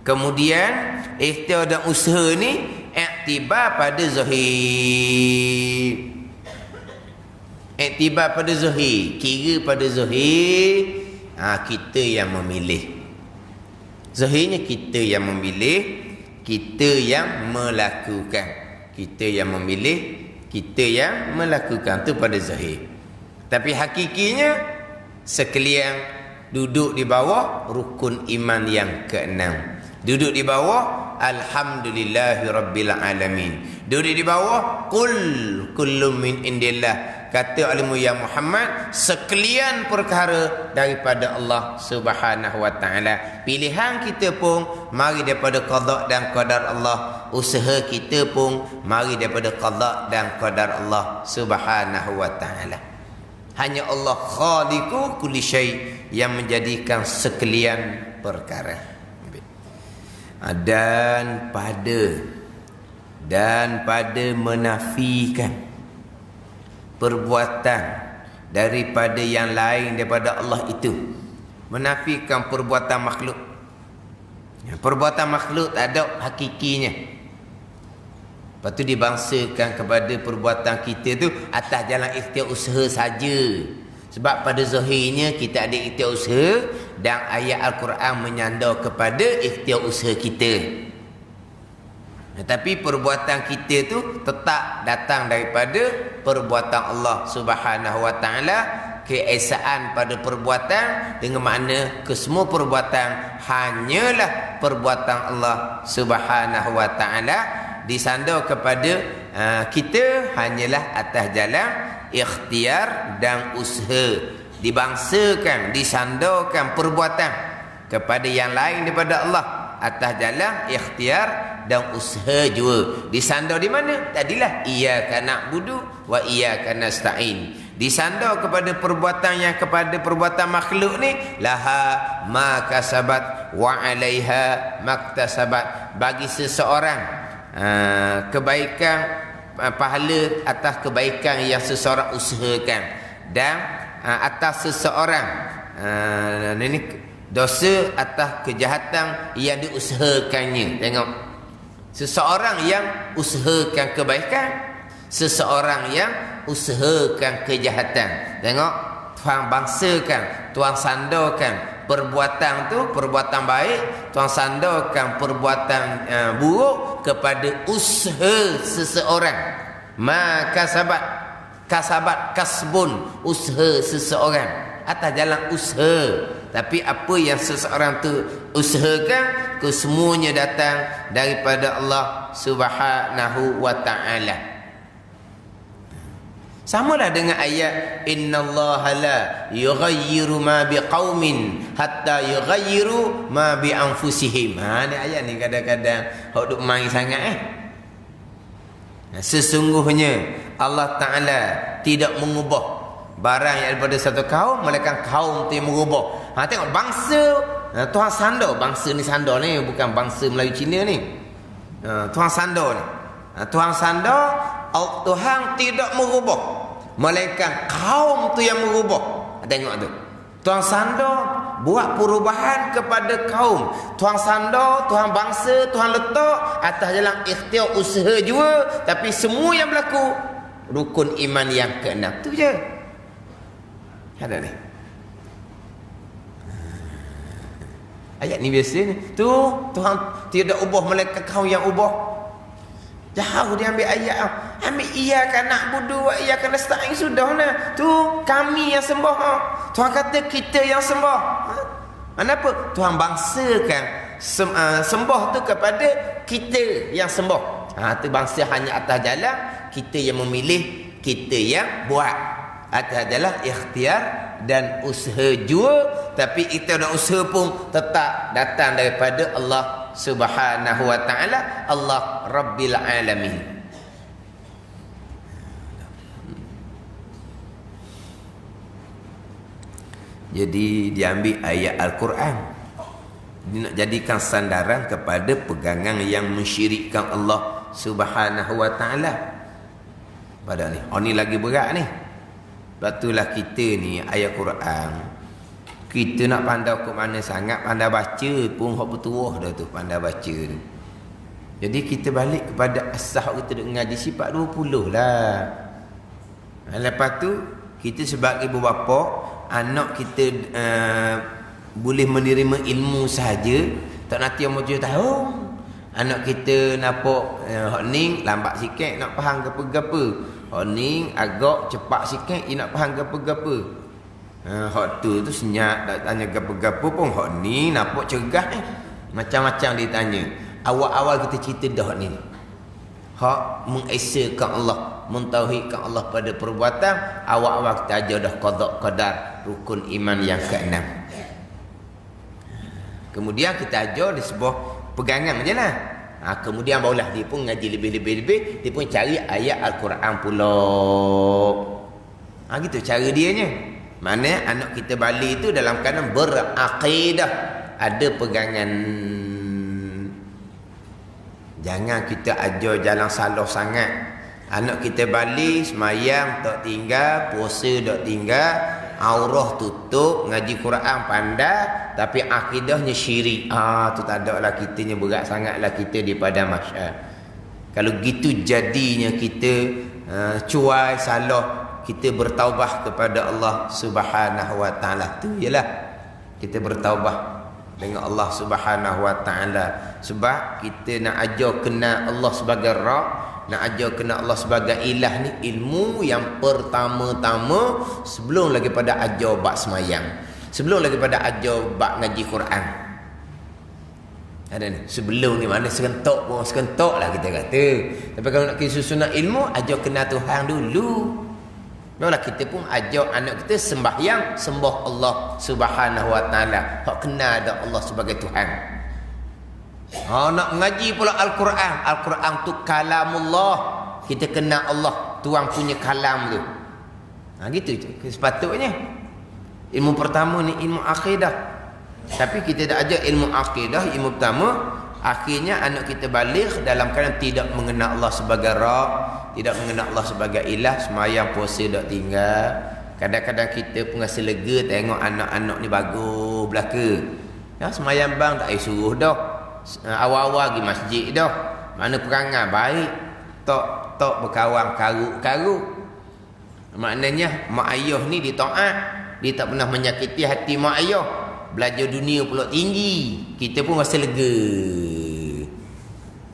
Kemudian ikhtiar dan usaha ni iktibar pada zahir. Iktibar pada zahir, kira pada zahir. Kita yang memilih. Zahirnya kita yang memilih, kita yang melakukan. Kita yang memilih, kita yang melakukan. Itu pada zahir. Tapi hakikinya sekalian duduk di bawah rukun iman yang keenam. Duduk di bawah alhamdulillahi rabbil alamin. Duduk di bawah qul kullum min indillah. Kata alimu ya Muhammad, sekalian perkara daripada Allah Subhanahu wa taala. Pilihan kita pun mari daripada qada dan qadar Allah. Usaha kita pun mari daripada qada dan qadar Allah Subhanahu wa taala. Hanya Allah khaliqu kulli syai, yang menjadikan sekalian perkara. Dan pada menafikan perbuatan daripada yang lain daripada Allah itu, menafikan perbuatan makhluk. Perbuatan makhluk tak ada hakikinya. Lepas tu dibangsakan kepada perbuatan kita tu atas jalan ikhtiar usaha saja. Sebab pada zahirnya kita ada ikhtiar usaha, dan ayat Al-Quran menyandar kepada ikhtiar usaha kita. Tapi perbuatan kita tu tetap datang daripada perbuatan Allah Subhanahu wa taala. Keesaan pada perbuatan dengan makna kesemua perbuatan hanyalah perbuatan Allah Subhanahu wa taala. Disandar kepada kita hanyalah atas jalan ikhtiar dan usaha. Dibangsakan, disandarkan perbuatan kepada yang lain daripada Allah atas jalan ikhtiar dan usaha jua. Disandar di mana? Tadilah iyyaka na'budu wa iyyaka nasta'in. Disandar kepada perbuatan yang kepada perbuatan makhluk ni, laha ma kasabat wa 'alaiha maktasabat. Bagi seseorang kebaikan, pahala atas kebaikan yang seseorang usahakan, dan atas seseorang ini dosa atas kejahatan yang diusahakannya. Tengok, seseorang yang usahakan kebaikan, Seseorang yang usahakan kejahatan. Tengok, tuan bangsakan, tuan sandarkan perbuatan tu, perbuatan baik, tuan sandarkan perbuatan buruk kepada usaha seseorang. Maka kasabat kasbun, usaha seseorang atas jalan usaha. Tapi apa yang seseorang tu usahakan, kesemuanya datang daripada Allah Subhanahu wa ta'ala. Samalah dengan ayat innallaha la yughayyiru ma biqaumin hatta yughayyiru ma bi anfusihim. Ni ayat ni kadang-kadang hok duk main sangat Sesungguhnya Allah Taala tidak mengubah barang yang daripada satu kaum melainkan kaum tu yang mengubah. Tengok bangsa Tuhan sandar, bangsa ni sandar ni bukan bangsa Melayu Cina ni. Tuhan sandar ni. Tuhan sandar Tuhan tidak merubah melainkan kaum tu yang merubah. Tengok tu, Tuhan sandar buat perubahan kepada kaum. Tuhan sandar, Tuhan bangsa, Tuhan letak atas jalan ikhtiar usaha jua. Tapi semua yang berlaku rukun iman yang keenam tu je. Ada ni ayat ni biasa ni. Tu Tuhan tidak ubah melainkan kaum yang ubah. Jauh dia ambil ayat. Ambil iyyaka na'budu wa iyyaka nasta'in, sudah nah. Tu kami yang sembah. Tuhan kata kita yang sembah. Kenapa? Tuhan bangsakan sembah tu kepada kita yang sembah. Tu bangsa hanya atas jalan kita yang memilih, kita yang buat atas jalan ikhtiar dan usaha jua. Tapi ikhtiar dan usaha pun tetap datang daripada Allah Subhanahu wa ta'ala, Allah Rabbil Alamin. Jadi diambil ayat Al-Quran, dia nak jadikan sandaran kepada pegangan yang mensyirikkan Allah Subhanahu wa ta'ala. Pada ni, ni lagi berat ni. Sebab itulah kita ni ayat Quran, kita nak pandai ke mana sangat, pandai baca pun hak bertuah dah tu, pandai baca tu. Jadi kita balik kepada asal kita duk ngaji sifat 20 lah. Lepas tu kita sebagai ibu bapa, anak kita boleh menerima ilmu sahaja, tak nanti umur 7 tahun anak kita nampak hak ni lambat sikit nak faham gapo-gapo, hak ni agak cepat sikit dia nak faham gapo-gapo. Hak tu senyap tak tanya gapo-gapo pun, hak ni nampak cergah macam-macam dia tanya. Awal-awal kita cerita dah ni hak mengesakan Allah, mentauhidkan Allah pada perbuatan. Awal-awal kita ajar dah qada qadar, rukun iman yang keenam. Kemudian kita ajar di sebuah pegangan je lah. Kemudian barulah dia pun ngaji lebih-lebih, dia pun cari ayat Al-Quran pula. Gitu cara dianya. Mana anak kita balik itu dalam keadaan berakidah, ada pegangan. Jangan kita ajar jalan salah sangat. Anak kita balik semayang tak tinggal, puasa tak tinggal, aurah tutup, ngaji Quran pandai, tapi akidahnya syirik. Tu tak ada lah, kitanya berat sangatlah kita di padang mahsyar. Kalau gitu jadinya kita cuai salah, kita bertaubah kepada Allah Subhanahu wa ta'ala. Tu ialah kita bertaubah dengan Allah Subhanahu wa ta'ala. Sebab kita nak ajar kenal Allah sebagai Rabb, nak ajar kenal Allah sebagai ilah ni, ilmu yang pertama-tama sebelum lagi pada ajar bab semayang, sebelum lagi pada ajar bab ngaji Quran. Ada ni sebelum ni, mana serentak pun serentak lah kita kata. Tapi kalau nak susunan ilmu, ajar kenal Tuhan dulu. Barulah kita pun ajar anak kita sembahyang, sembah Allah Subhanahu wa ta'ala, hak kenal dak Allah sebagai Tuhan. Nak mengaji pula Al-Quran. Al-Quran tu kalamullah, kita kenal Allah, Tuhan punya kalam tu. Gitu je sepatutnya. Ilmu pertama ni ilmu akidah. Tapi kita dah ajar ilmu akidah, ilmu pertama. Akhirnya anak kita balik dalam keadaan tidak mengenal Allah sebagai Rabb, tidak mengenal Allah sebagai ilah, semayang puasa tak tinggal. Kadang-kadang kita pun rasa lega tengok anak-anak ni bagus belaka. Semayang bang tak payah suruh dah. Awal-awal pergi masjid dah. Mana perangai baik. Tak tak berkawan karuk-karuk. Maknanya mak ayah ni dia taat, dia tak pernah menyakiti hati mak ayah. Belajar dunia pula tinggi, kita pun rasa lega.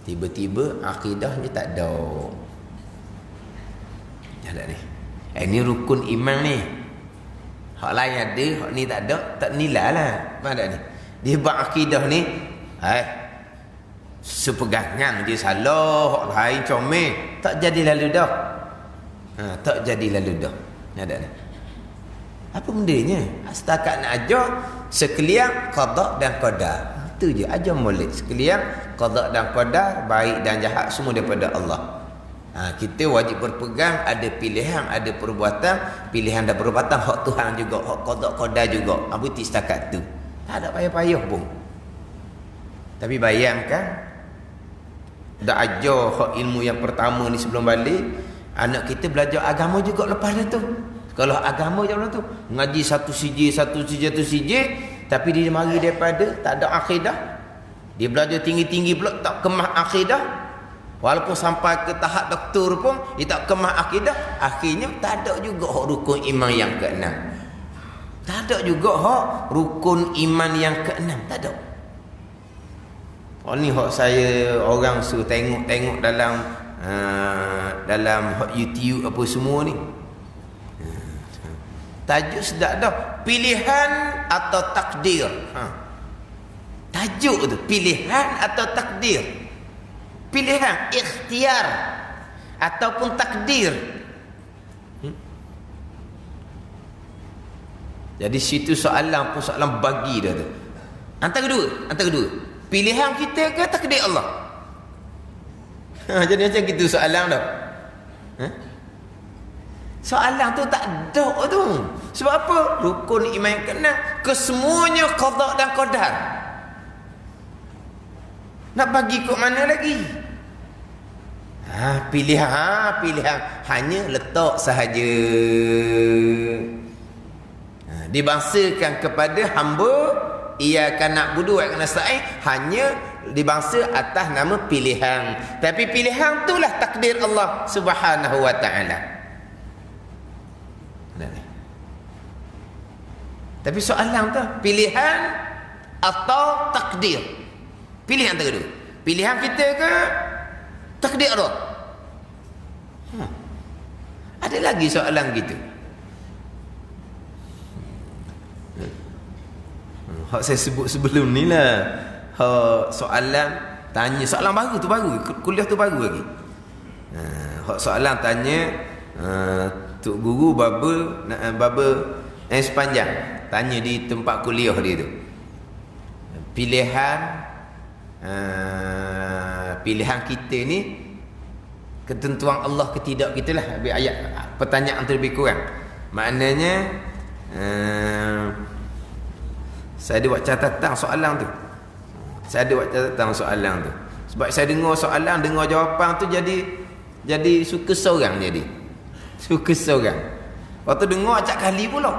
Tiba-tiba akidahnya tak ada. Ada ni. Ini rukun iman ni. Hak lain ada, hak ni tak ada, tak nilai lah. Apa ada ni? Dia buat akidah ni, sepegangan dia salah, hak lain comel, tak jadi lalu dah. Tak jadi lalu dah. Ada ni. Apa bendanya? Setakat nak ajar sekalian qada dan qadar. Itu je ajar Maulid. Sekalian qada dan qadar, baik dan jahat semua daripada Allah. Kita wajib berpegang, ada pilihan, ada perbuatan, pilihan dan perbuatan hak Tuhan juga, hak qada qadar juga. Berhenti setakat tu. Tak ada payah-payah pun. Tapi bayangkan dah ajar hak ilmu yang pertama ni sebelum balik, anak kita belajar agama juga lepas tu. Kalau agama je orang tu ngaji satu sijil, tapi dia mari daripada tak ada akidah. Dia belajar tinggi-tinggi pula tak kemah akidah. Walaupun sampai ke tahap doktor pun dia tak kemah akidah, akhirnya tak ada juga hak rukun iman yang ke-6. Tak ada juga hak rukun iman yang ke-6, tak ada. Ni hak saya orang suruh tengok dalam hak YouTube apa semua ni. Tajuk sedap dah. Pilihan atau takdir. Tajuk tu. Pilihan atau takdir. Pilihan. Ikhtiar. Ataupun takdir. Jadi situ soalan pun soalan bagi dah tu. Antara dua. Pilihan kita ke takdir Allah? Jadi macam gitu soalan dah. Soalan tu tak ada tu. Sebab apa? Rukun iman yang ke-6 kesemuanya qada dan qadar. Nak bagi kok mana lagi? Pilihan hanya letak sahaja. Dibangsakan kepada hamba, iyyaka na'budu wa iyyaka nasta'in, hanya dibangsa atas nama pilihan. Tapi pilihan itulah takdir Allah Subhanahu wa taala. Tapi soalan tu pilihan atau takdir. Pilih antara dua. Pilihan kita ke takdir Allah? Ada lagi soalan gitu. Hak saya sebut sebelum ni lah. Soalan tanya, soalan baru tu baru. Kuliah tu baru lagi. Hak soalan tanya Tok Guru baba sepanjang. Tanya di tempat kuliah dia tu. Pilihan kita ni ketentuan Allah ke tidak, gitulah ayat pertanyaan tu lebih kurang. Maknanya saya ada buat catatan soalan tu. Sebab saya dengar soalan, dengar jawapan tu jadi suka seorang jadi. Suka seorang. Waktu dengar acak kali pula.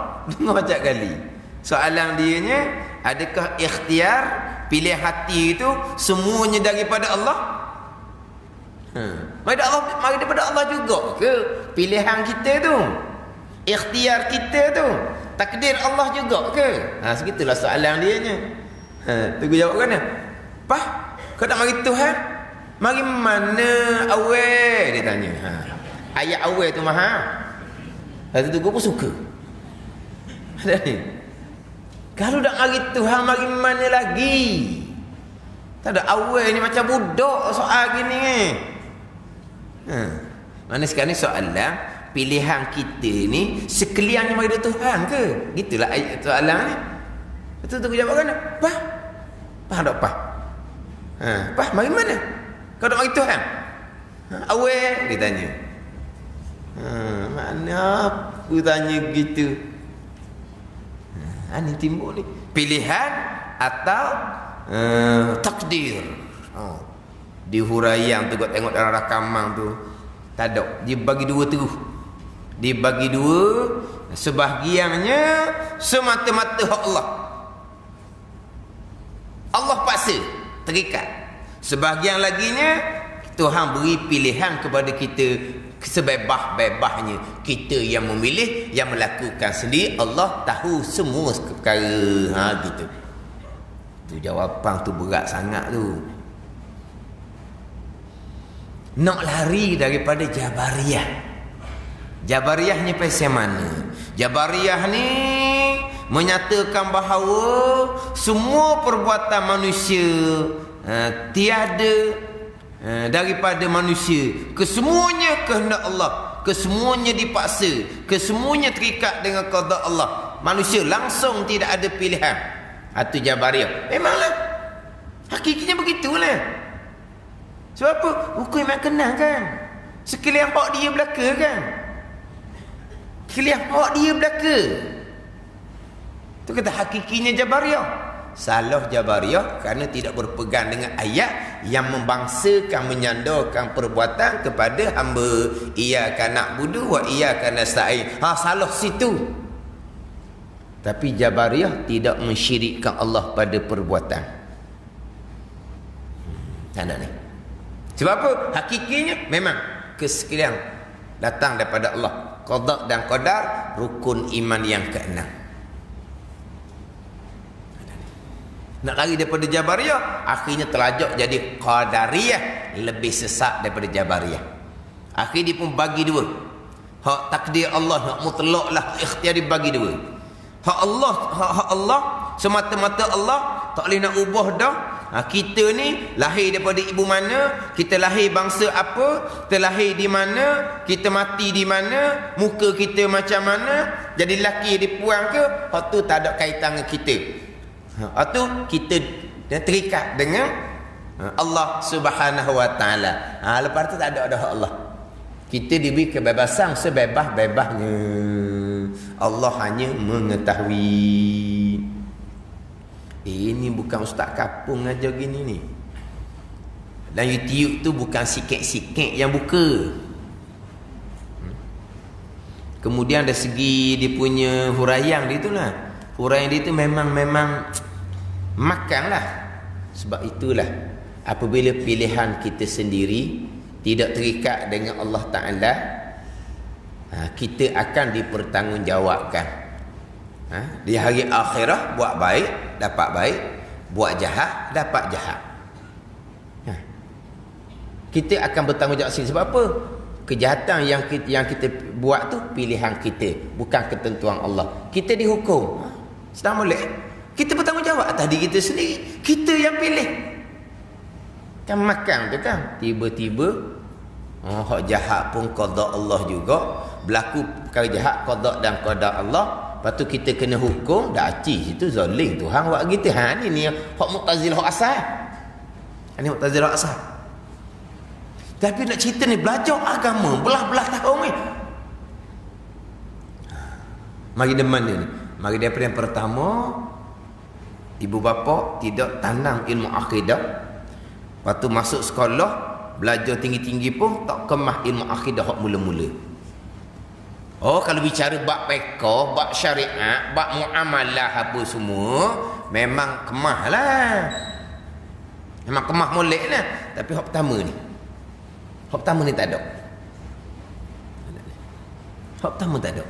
Soalan dianya, adakah ikhtiar, pilih hati itu semuanya daripada Allah? Mari daripada Allah juga ke pilihan kita tu? Ikhtiar kita tu takdir Allah juga ke? Segitulah soalan dianya. Tunggu jawab kan? Pah, kau tak mari Tuhan? Mari mana awal? Dia tanya. Ayat awal tu mahal. Hati tu gua pun suka. Ada ni. Kalau nak mari Tuhan, mari mana lagi? Tak ada awal ni macam budak soal gini. Mana sekarang ni soalan pilihan kita ni sekaliannya mari Tuhan ke? Gitulah ayat soalan ni. Betul tu jawab kan? Pah tak pah? Pah mari mana? Kau nak mari Tuhan? Awal dia tanya. Mana aku tanya gitu. Ini timbul ni pilihan atau takdir. Di huraian tu kau tengok dalam rakaman tu tak ada. Dia bagi dua terus. Dia bagi dua, sebahagiannya semata-mata hak Allah. Allah paksa, terikat. Sebahagian laginya Tuhan beri pilihan kepada kita sebebas-bebasnya. Kita yang memilih, yang melakukan sendiri. Allah tahu semua perkara. Gitu. Tu jawapan tu berat sangat tu. Nak lari daripada Jabariyah. Jabariyah ni pasal mana? Jabariyah ni menyatakan bahawa semua perbuatan manusia tiada daripada manusia. Kesemuanya kehendak Allah. Kesemuanya dipaksa. Kesemuanya terikat dengan qada Allah. Manusia langsung tidak ada pilihan. Itu Jabariyah. Memanglah. Hakikatnya begitulah. Sebab apa? Hukum yang kenal kan. Sekalian hak dia belaka kan. Sekalian hak dia belaka. Itu kata hakikinya Jabariyah. Salah Jabariyah kerana tidak berpegang dengan ayat yang membangsakan, menyandarkan perbuatan kepada hamba. Iyyaka na'budu wa iyyaka nasta'in. Salah situ. Tapi Jabariyah tidak mensyirikkan Allah pada perbuatan. Tanda ni. Sebab apa? Hakikinya memang kesekalian datang daripada Allah. Qada dan qadar, rukun iman yang keenam. Nak lari daripada Jabariyah, akhirnya terlajak jadi Qadariyah, lebih sesat daripada Jabariyah. Akhirnya dia pun bagi dua. Hak takdir Allah, hak mutlak lah, ikhtiar dibagi dua. Hak Allah semata-mata Allah, tak boleh nak ubah dah. Kita ni lahir daripada ibu mana, kita lahir bangsa apa, kita lahir di mana, kita mati di mana, muka kita macam mana, jadi lelaki di puan ke, hak tu tak ada kaitan dengan kita. Hak tu kita terikat dengan Allah Subhanahu Wa Taala. Lepas tu tak ada hak Allah. Kita diberi kebebasan sebebas-bebasnya. Allah hanya mengetahui. Ini bukan ustaz kapung aja gini ni. Dan YouTube tu bukan sikit-sikit yang buka. Kemudian dari segi dia punya huraian dia tu lah. Huraian dia tu memang makan lah. Sebab itulah apabila pilihan kita sendiri tidak terikat dengan Allah Ta'ala, kita akan dipertanggungjawabkan. Di hari akhirah buat baik dapat baik, buat jahat dapat jahat. Kita akan bertanggungjawab sendiri. Sebab apa? Kejahatan yang kita buat tu pilihan kita, bukan ketentuan Allah. Kita dihukum. Sedang boleh kita bertanggungjawab atas diri kita sendiri. Kita yang pilih. Kan makan tu kan, tiba-tiba hak jahat pun qada Allah juga. Berlaku perkara jahat, qada dan qada Allah. Lepas tu kita kena hukum, dah aci itu zalim Tuhan buat kita. Ni hak Mu'tazilah hak asal. Ini Mu'tazilah asal. Tapi nak cerita ni belajar agama belah-belah tahun ni. Mari deman ni. Mari daripada yang pertama, ibu bapa tidak tanam ilmu akidah. Lepas tu masuk sekolah, belajar tinggi-tinggi pun tak kemah ilmu akidah hak mula-mula. Kalau bicara bab fiqh, bab syariat, bab muamalah apa semua, memang kemah lah. Memang kemah molek lah. Tapi hak pertama ni tak ada. Hak pertama tak ada.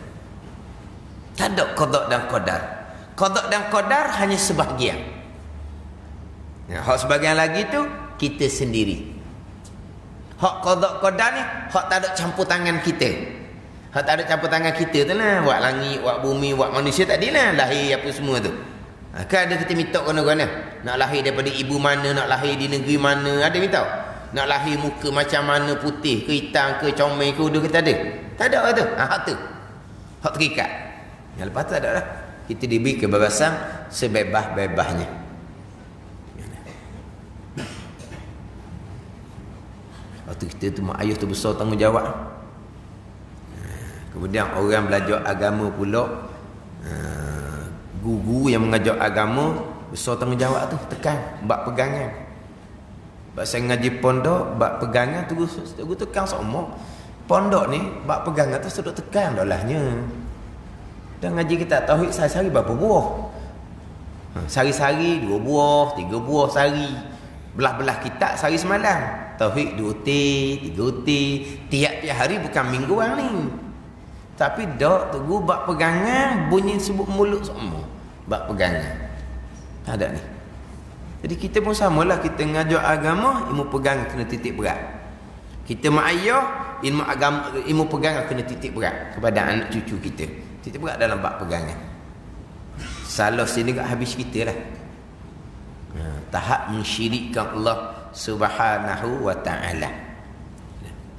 Tak ada qada dan qadar. Qada dan qadar hanya sebahagian. Hak sebahagian lagi tu kita sendiri. Hak qada qadar ni hak tak ada campur tangan kita. Hak tak ada campur tangan kita tu lah. Buat langit, buat bumi, buat manusia tadi lah. Lahir apa semua tu. Kan ada kita minta kena-kena. Nak lahir daripada ibu mana, nak lahir di negeri mana. Ada minta. Nak lahir muka macam mana, putih ke hitam ke comel ke udah kita ada. Tak ada tu. Hak tu. Hak terikat. Yang lepas tu tak ada lah. Kita diberi kebebasan sebebas-bebasnya. Waktu kita tu mak ayah tu besar tanggungjawab. Kemudian orang belajar agama pula, guru yang mengajar agama besar tanggungjawab tu, tekan bab pegangan. Bab saya ngaji pondok, bab pegangan tu tekan semua. Pondok ni bab pegangan tu sudah tekan dolahnya. Dan ngaji kita tauhid sehari-hari berapa buah? Sehari-hari 2 buah, 3 buah sehari. Belah-belah kitab sehari semalam. tauhid 2 uti, 3 uti, tiap-tiap hari bukan mingguan ni. Tapi dak tunggu bab pegangan bunyi sebut mulut semua. Bab pegangan. Ada ni. Jadi kita pun samalah, kita ngajar agama, ilmu pegang kena titik berat. Kita mak ayah, ilmu agama, ilmu pegang kena titik berat kepada anak cucu kita. Titik berat dalam bab pegangan. Salah sini kat habis kita lah. Tahap mensyirikkan Allah Subhanahu wa ta'ala.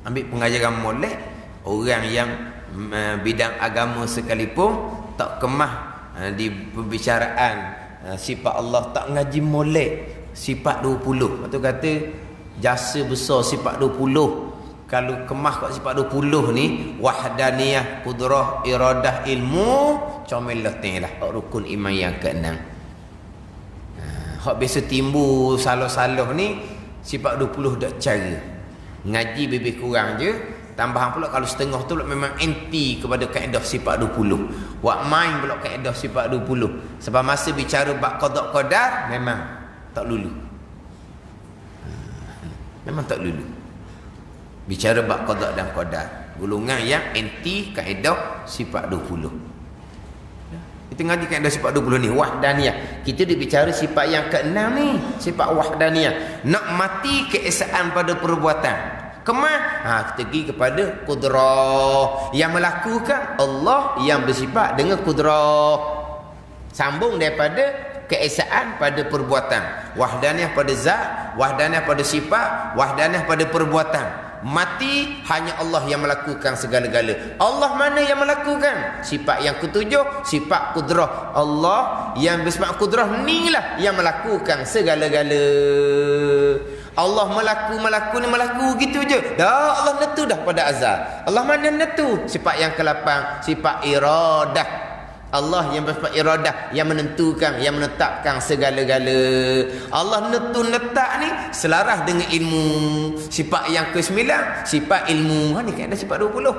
Ambil pengajaran molek, orang yang bidang agama sekalipun tak kemah di pembicaraan sifat Allah, tak ngaji molek sifat 20. Lepas tu kata jasa besar sifat 20. Kalau kemah kat sifat 20 ni, wahdaniyah, kudrah, iradah, ilmu, comel letih lah rukun iman yang ke-6. Hak biasa timbul salah-salah ni sifat 20 dak cara. Ngaji lebih kurang je. Tambahan pula kalau setengah tu memang anti kepada kaedah sifat 20. Wak main pula kaedah sifat 20. Sebab masa bicara bab qada qadar memang tak lulu. Memang tak lulu. Bicara bab qada dan qadar, golongan yang anti kaedah sifat 20. Kita ngaji kaedah sifat 20 ni, wahdaniyah. Kita dibicara sifat yang ke-6 ni, sifat wahdaniyah. Nak mati keesaan pada perbuatan. Kemah? Kita pergi kepada kudrah. Yang melakukan Allah yang bersifat dengan kudrah. Sambung daripada keesaan pada perbuatan. Wahdaniyah pada zat, wahdaniyah pada sifat, wahdaniyah pada perbuatan. Mati hanya Allah yang melakukan segala-gala. Allah mana yang melakukan? Sifat yang ketujuh, sifat kudrah. Allah yang bersifat kudrah ni lah yang melakukan segala-gala. Allah melaku gitu je. Dah Allah netu dah pada azal. Allah mana netu? Sifat yang ke-8, sifat iradah. Allah yang bersifat iradah, yang menentukan, yang menetapkan segala-gala. Allah netak ni selaras dengan ilmu. Sifat yang ke-9, sifat ilmu. Ni kan ada sifat 20.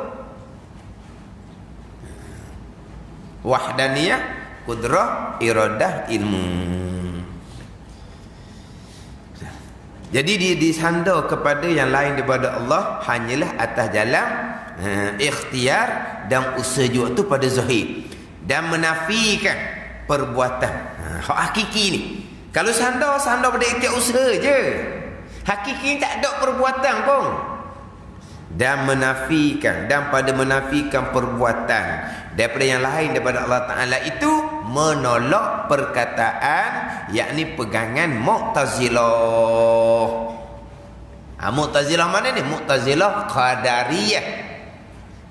Wahdaniyah, kudrah, iradah, ilmu. Jadi dia disandar kepada yang lain daripada Allah hanyalah atas jalan ikhtiar dan usaha juga tu pada zahir, dan menafikan perbuatan. Hak hakiki ni. Kalau sandar pada ikhtiar usaha je. Hakiki ni tak ada perbuatan pun. Dan menafikan, dan pada menafikan perbuatan daripada yang lain daripada Allah Ta'ala itu menolak perkataan, yakni pegangan Mu'tazilah. Mu'tazilah mana ni? Mu'tazilah Qadariyah.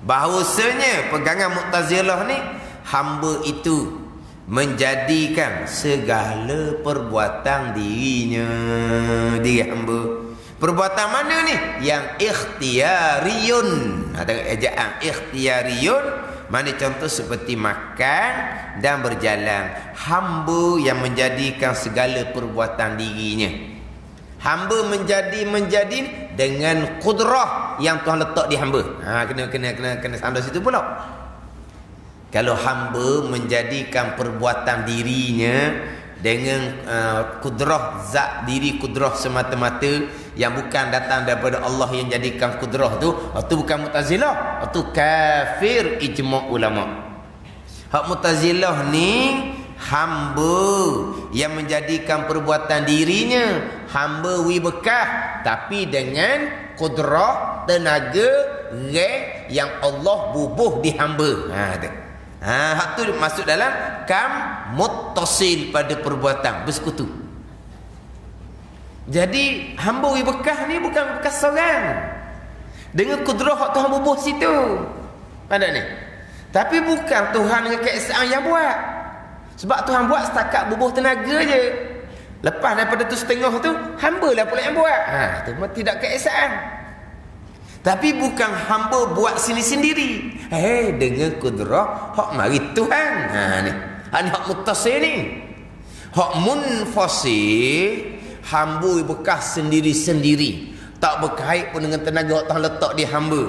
Bahawasanya pegangan Mu'tazilah ni, hamba itu menjadikan segala perbuatan dirinya, diri hamba. Perbuatan mana ni? Yang ikhtiariyun. Ada ejaan ikhtiariyun. Mana contoh seperti makan dan berjalan. Hamba yang menjadikan segala perbuatan dirinya. Hamba menjadi dengan kudrah yang Tuhan letak di hamba. Kena sandar situ pula. Kalau hamba menjadikan perbuatan dirinya dengan kudrah zat diri, kudrah semata-mata yang bukan datang daripada Allah yang jadikan kudrah tu, itu bukan Mu'tazilah, itu kafir ijma' ulama. Hak Mu'tazilah ni hamba yang menjadikan perbuatan dirinya hamba wibekah, tapi dengan kudrah tenaga ghaib yang Allah bubuh di hamba. Hak tu masuk dalam kam muttasil pada perbuatan bersekutu. Jadi hamba wibekah ni bukan bekas seorang dengan kudrah hak Tuhan bubuh situ. Ada ni. Tapi bukan Tuhan dengan keesaan yang buat. Sebab Tuhan buat setakat bubuh tenaga je. Lepas daripada tu setengah tu, hamba lah pula yang buat. Tu tidak keesaan. Tapi bukan hamba buat sendiri-sendiri. Dengan kudrah hak mari Tuhan. Ni. Ni hak muttasil ni. Hak munfasil, hamba bekas sendiri-sendiri. Tak berkait pun dengan tenaga hak Tuhan letak di hamba.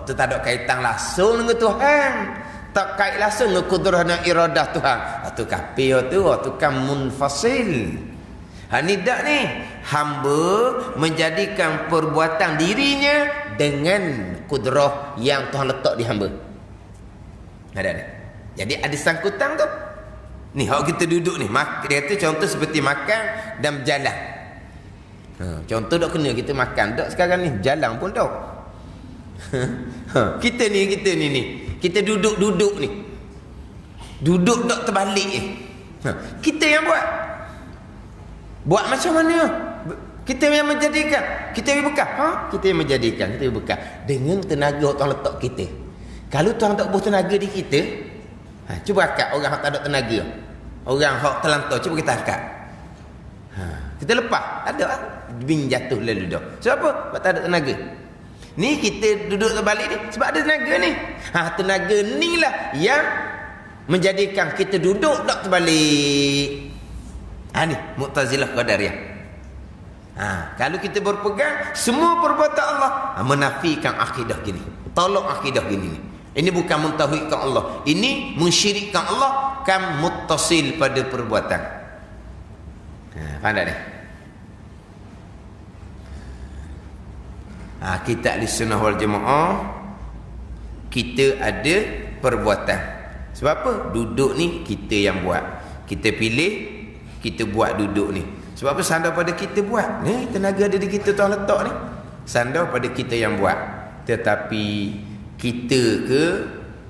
Tu tak ada kaitan langsung dengan Tuhan. Tak kait langsung dengan kudrah dan iradah Tuhan. Tu kafir tu kan munfasil. Ni tak ni. Hamba menjadikan perbuatan dirinya dengan kudrah yang Tuhan letak di hamba. Ada. Jadi ada sangkutan tu. Ni hak kita duduk ni. Dia kata contoh seperti makan dan berjalan. Contoh tak kena kita makan. Tak sekarang ni. Jalan pun tak. Kita ni. Kita duduk ni. Duduk tak terbalik ni. Kita yang buat. Buat macam mana? Kita yang menjadikan. Kita yang bekal. Kita yang menjadikan. Kita yang bekal. Dengan tenaga Tuhan letak kita. Kalau Tuhan tak buat tenaga di kita, cuba akak orang yang tak ada tenaga. Orang yang terlantar, cuba kita akak. Kita lepas. Ada lah. Bing jatuh lalu dah. Sebab apa? Sebab tak ada tenaga. Ni kita duduk terbalik ni. Sebab ada tenaga ni. Tenaga ni lah yang menjadikan kita duduk tak terbalik. Ni Mu'tazilah Qadariyah. Kalau kita berpegang semua perbuatan Allah, menafikan akidah gini, tolak akidah gini ni. Ini bukan mentauhidkan Allah, ini mensyirikkan Allah, kan muttasil pada perbuatan. Faham tak ni? Kita Ahlussunnah wal Jamaah, kita ada perbuatan. Sebab apa? Duduk ni kita yang buat. Kita pilih, kita buat duduk ni. Sebab apa? Sandar pada kita buat. Ni tenaga ada di kita Tuhan letak ni. Sandar pada kita yang buat. Tetapi kita ke,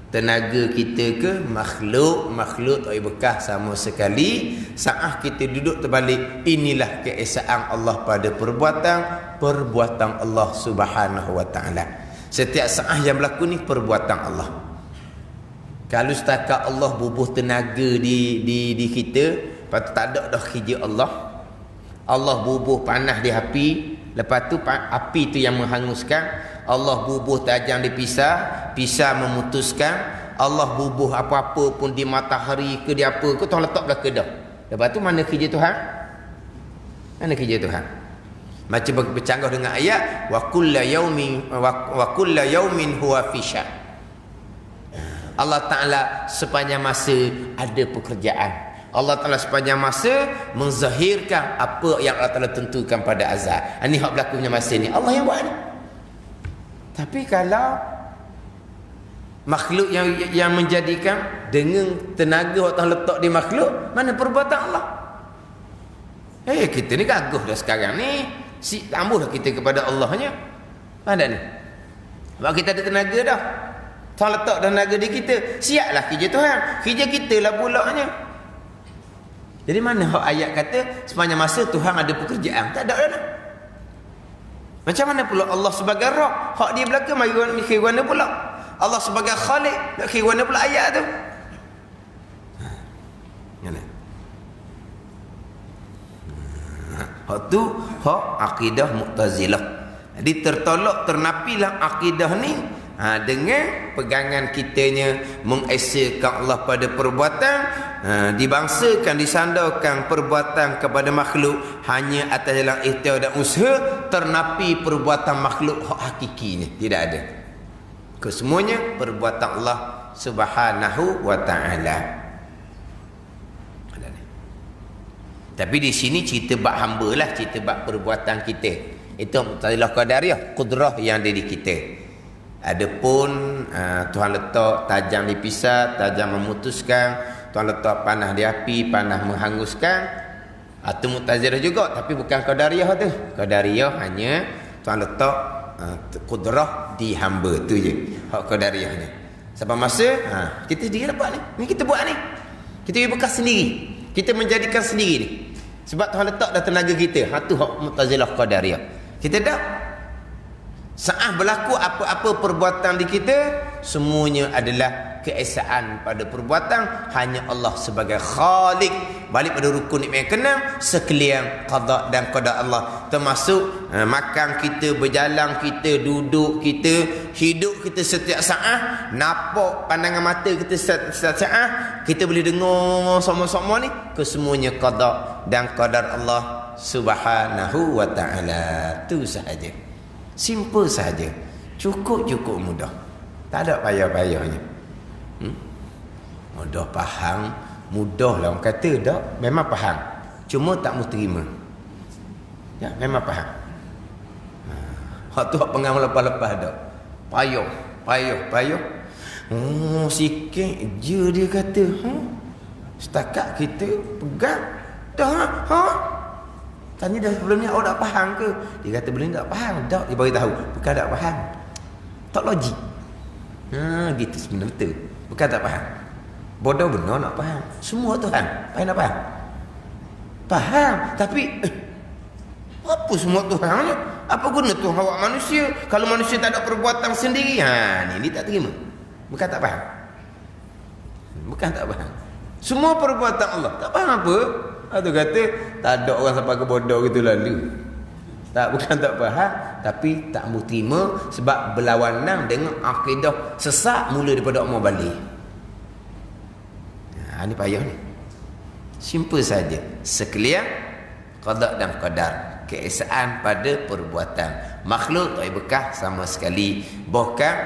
tenaga kita ke, makhluk tak boleh bekas sama sekali. Saat kita duduk terbalik, inilah keesaan Allah pada perbuatan Allah Subhanahu wa taala. Setiap saat yang berlaku ni perbuatan Allah. Kalau setakat Allah bubuh tenaga di kita, lepas tu tak ada dah kerja Allah. Allah bubuh panas di api, lepas tu api tu yang menghanguskan. Allah bubuh tajam di pisah memutuskan. Allah bubuh apa-apa pun di matahari ke di apa ke, Tuhan letak belaka dah. Lepas tu mana kerja Tuhan? Mana kerja Tuhan? Macam bercanggah dengan ayat wa kullu yaumin huwa fi sya'n. Allah Ta'ala sepanjang masa ada pekerjaan. Allah Ta'ala sepanjang masa menzahirkan apa yang Allah Ta'ala tentukan pada azal. Ini hak berlakunya masa ni, Allah yang buat ni. Tapi kalau makhluk yang menjadikan dengan tenaga Allah Ta'ala letak di makhluk, mana perbuatan Allah? Kita ni gagah dah sekarang ni. Tambahlah kita kepada Allahnya. Faham tak ni? Sebab kita ada tenaga dah. Tuhan letak tenaga di kita. Siaplah kerja Tuhan. Kerja kita lah pulaknya. Jadi mana hak ayat kata sepanjang masa Tuhan ada pekerjaan? Tak ada dah. Macam mana pula Allah sebagai Rabb? Hak dia belakang mari mikir mana pula? Allah sebagai Khaliq, nak kira mana pula ayat tu? Mana? Hak tu hak akidah Mu'tazilah. Jadi tertolak ternapilah akidah ni dengan pegangan kitanya mengesakan Allah pada perbuatan, dibangsakan disandarkan perbuatan kepada makhluk hanya atas jalan ikhtiar dan usaha, ternapi perbuatan makhluk hak hakikinya tidak ada. Kesemuanya perbuatan Allah Subhanahu wa taala. Tapi di sini cerita bab hamba lah, cerita bab perbuatan kita. Itu Mu'tazilah Qadariyah, kudrah yang ada di kita. Adapun Tuhan letak tajam di pisau, tajam memutuskan, Tuhan letak panah di api, panah menghanguskan. Itu Mu'tazilah juga, tapi bukan Qadariyah tu. Qadariyah hanya Tuhan letak kudrah di hamba tu je. Hak Qadariyah ni. Sampai masa kita sendiri buat ni. Ni kita buat ni. Kita bekas sendiri. Kita menjadikan sendiri ni. Sebab Tuhan letak dah tenaga kita. Tu hak Mu'tazilah Qadariyah. Kita dah saat berlaku apa-apa perbuatan di kita, semuanya adalah keesaan pada perbuatan hanya Allah sebagai Khaliq. Balik pada rukun nikmat yang keenam, sekalian qada dan qada Allah, termasuk makan kita, berjalan kita, duduk kita, hidup kita setiap saat, nampak pandangan mata kita setiap saat, kita boleh dengar sama-sama ni, kesemuanya qada dan qadar Allah Subhanahu wa taala. Tu sahaja. Simple saja. Cukup mudah. Tak ada payah-payahnya. Mudah faham. Mudah lah orang kata. Tak, memang faham. Cuma tak mau terima. Ya, memang faham. Hak tu hak pengamal lepas-lepas dak. Payuh. Sikit je dia kata. Setakat kita pegang dah. Tanya dah sebelum ni awak tak faham ke? Dia kata belum tak faham. Tak, dia bagi tahu. Bukan tak faham. Tak logik. Gitu sebenarnya betul. Bukan tak faham. Bodoh benar nak faham. Semua Tuhan. Faham nak faham? Faham. Tapi apa semua Tuhan? Apa guna Tuhan awak manusia? Kalau manusia tak ada perbuatan sendiri, ni tak terima. Bukan tak faham. Bukan tak faham. Semua perbuatan Allah. Tak faham apa? Tu kata tak ada orang sampai ke bodoh gitu lalu. Tak, bukan tak faham, tapi tak mau terima sebab berlawanan dengan akidah sesat mula daripada umur balik. Ni payah ni. Simple saja. Sekalian qada dan qadar, keesaan pada perbuatan makhluk tak bekah sama sekali. Bahkan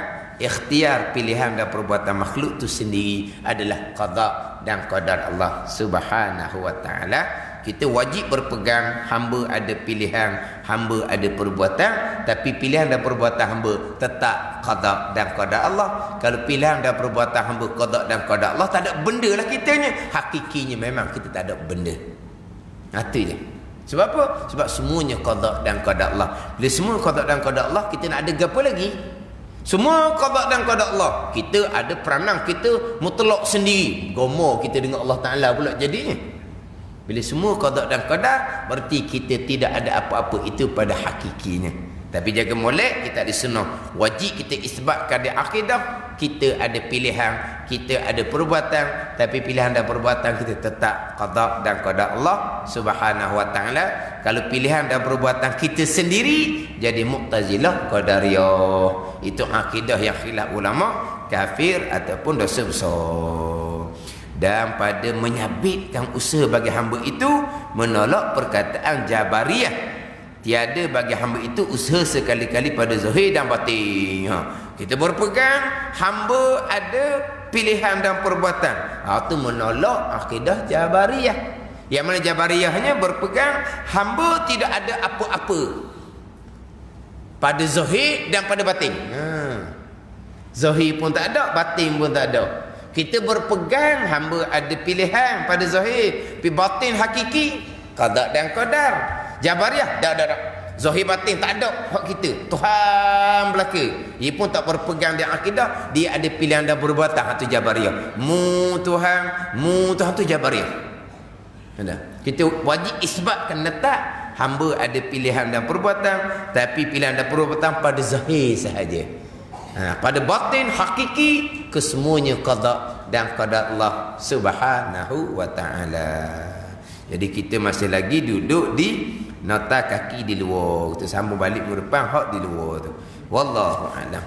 ikhtiar pilihan dan perbuatan makhluk tu sendiri adalah qada dan qadar Allah Subhanahu wa taala. Kita wajib berpegang, hamba ada pilihan, hamba ada perbuatan, tapi pilihan dan perbuatan hamba tetap qada dan qadar Allah. Kalau pilihan dan perbuatan hamba qada dan qadar Allah, tak ada benda lah kitanya. Hakikinya memang kita tak ada benda. Itu je. Sebab apa? Sebab semuanya qada dan qadar Allah. Bila semua qada dan qadar Allah, kita nak ada apa lagi? Semua qada dan qadar Allah. Kita ada peranan kita mutlak sendiri. Gomo kita dengan Allah Taala pula jadinya. Bila semua qada dan qadar, berarti kita tidak ada apa-apa itu pada hakikinya. Tapi jaga molek kita ada sunnah. Wajib kita isbatkan di akidah. Kita ada pilihan, kita ada perbuatan, tapi pilihan dan perbuatan kita tetap qada dan qadar Allah Subhanahu wa taala. Kalau pilihan dan perbuatan kita sendiri, jadi Mu'tazilah Qadariyah. Itu akidah yang khilaf ulama, kafir ataupun dosa besar. Dan pada menyabitkan usaha bagi hamba itu, menolak perkataan Jabariyah. Tiada bagi hamba itu usaha sekali-kali pada zahir dan batin. Kita berpegang hamba ada pilihan dan perbuatan. Itu menolak akidah Jabariyah. Yang mana Jabariyahnya berpegang hamba tidak ada apa-apa pada zahir dan pada batin. Zahir pun tak ada, batin pun tak ada. Kita berpegang hamba ada pilihan pada zahir, tapi batin hakiki qada dan qadar. Jabariyah dak. Zahir batin tak ada hak kita. Tuhan belaka. Dia pun tak berpegang di akidah, dia ada pilihan dan perbuatan. Itu Jabariyah. Mu Tuhan tu Jabariyah. Ada. Kita wajib isbatkan letak hamba ada pilihan dan perbuatan, tapi pilihan dan perbuatan pada zahir sahaja. Pada batin hakiki kesemuanya qada dan qadar Allah Subhanahu wa taala. Jadi kita masih lagi duduk di nota kaki di luar. Kita sambung balik ke depan hak di luar tu. Wallahu a'lam.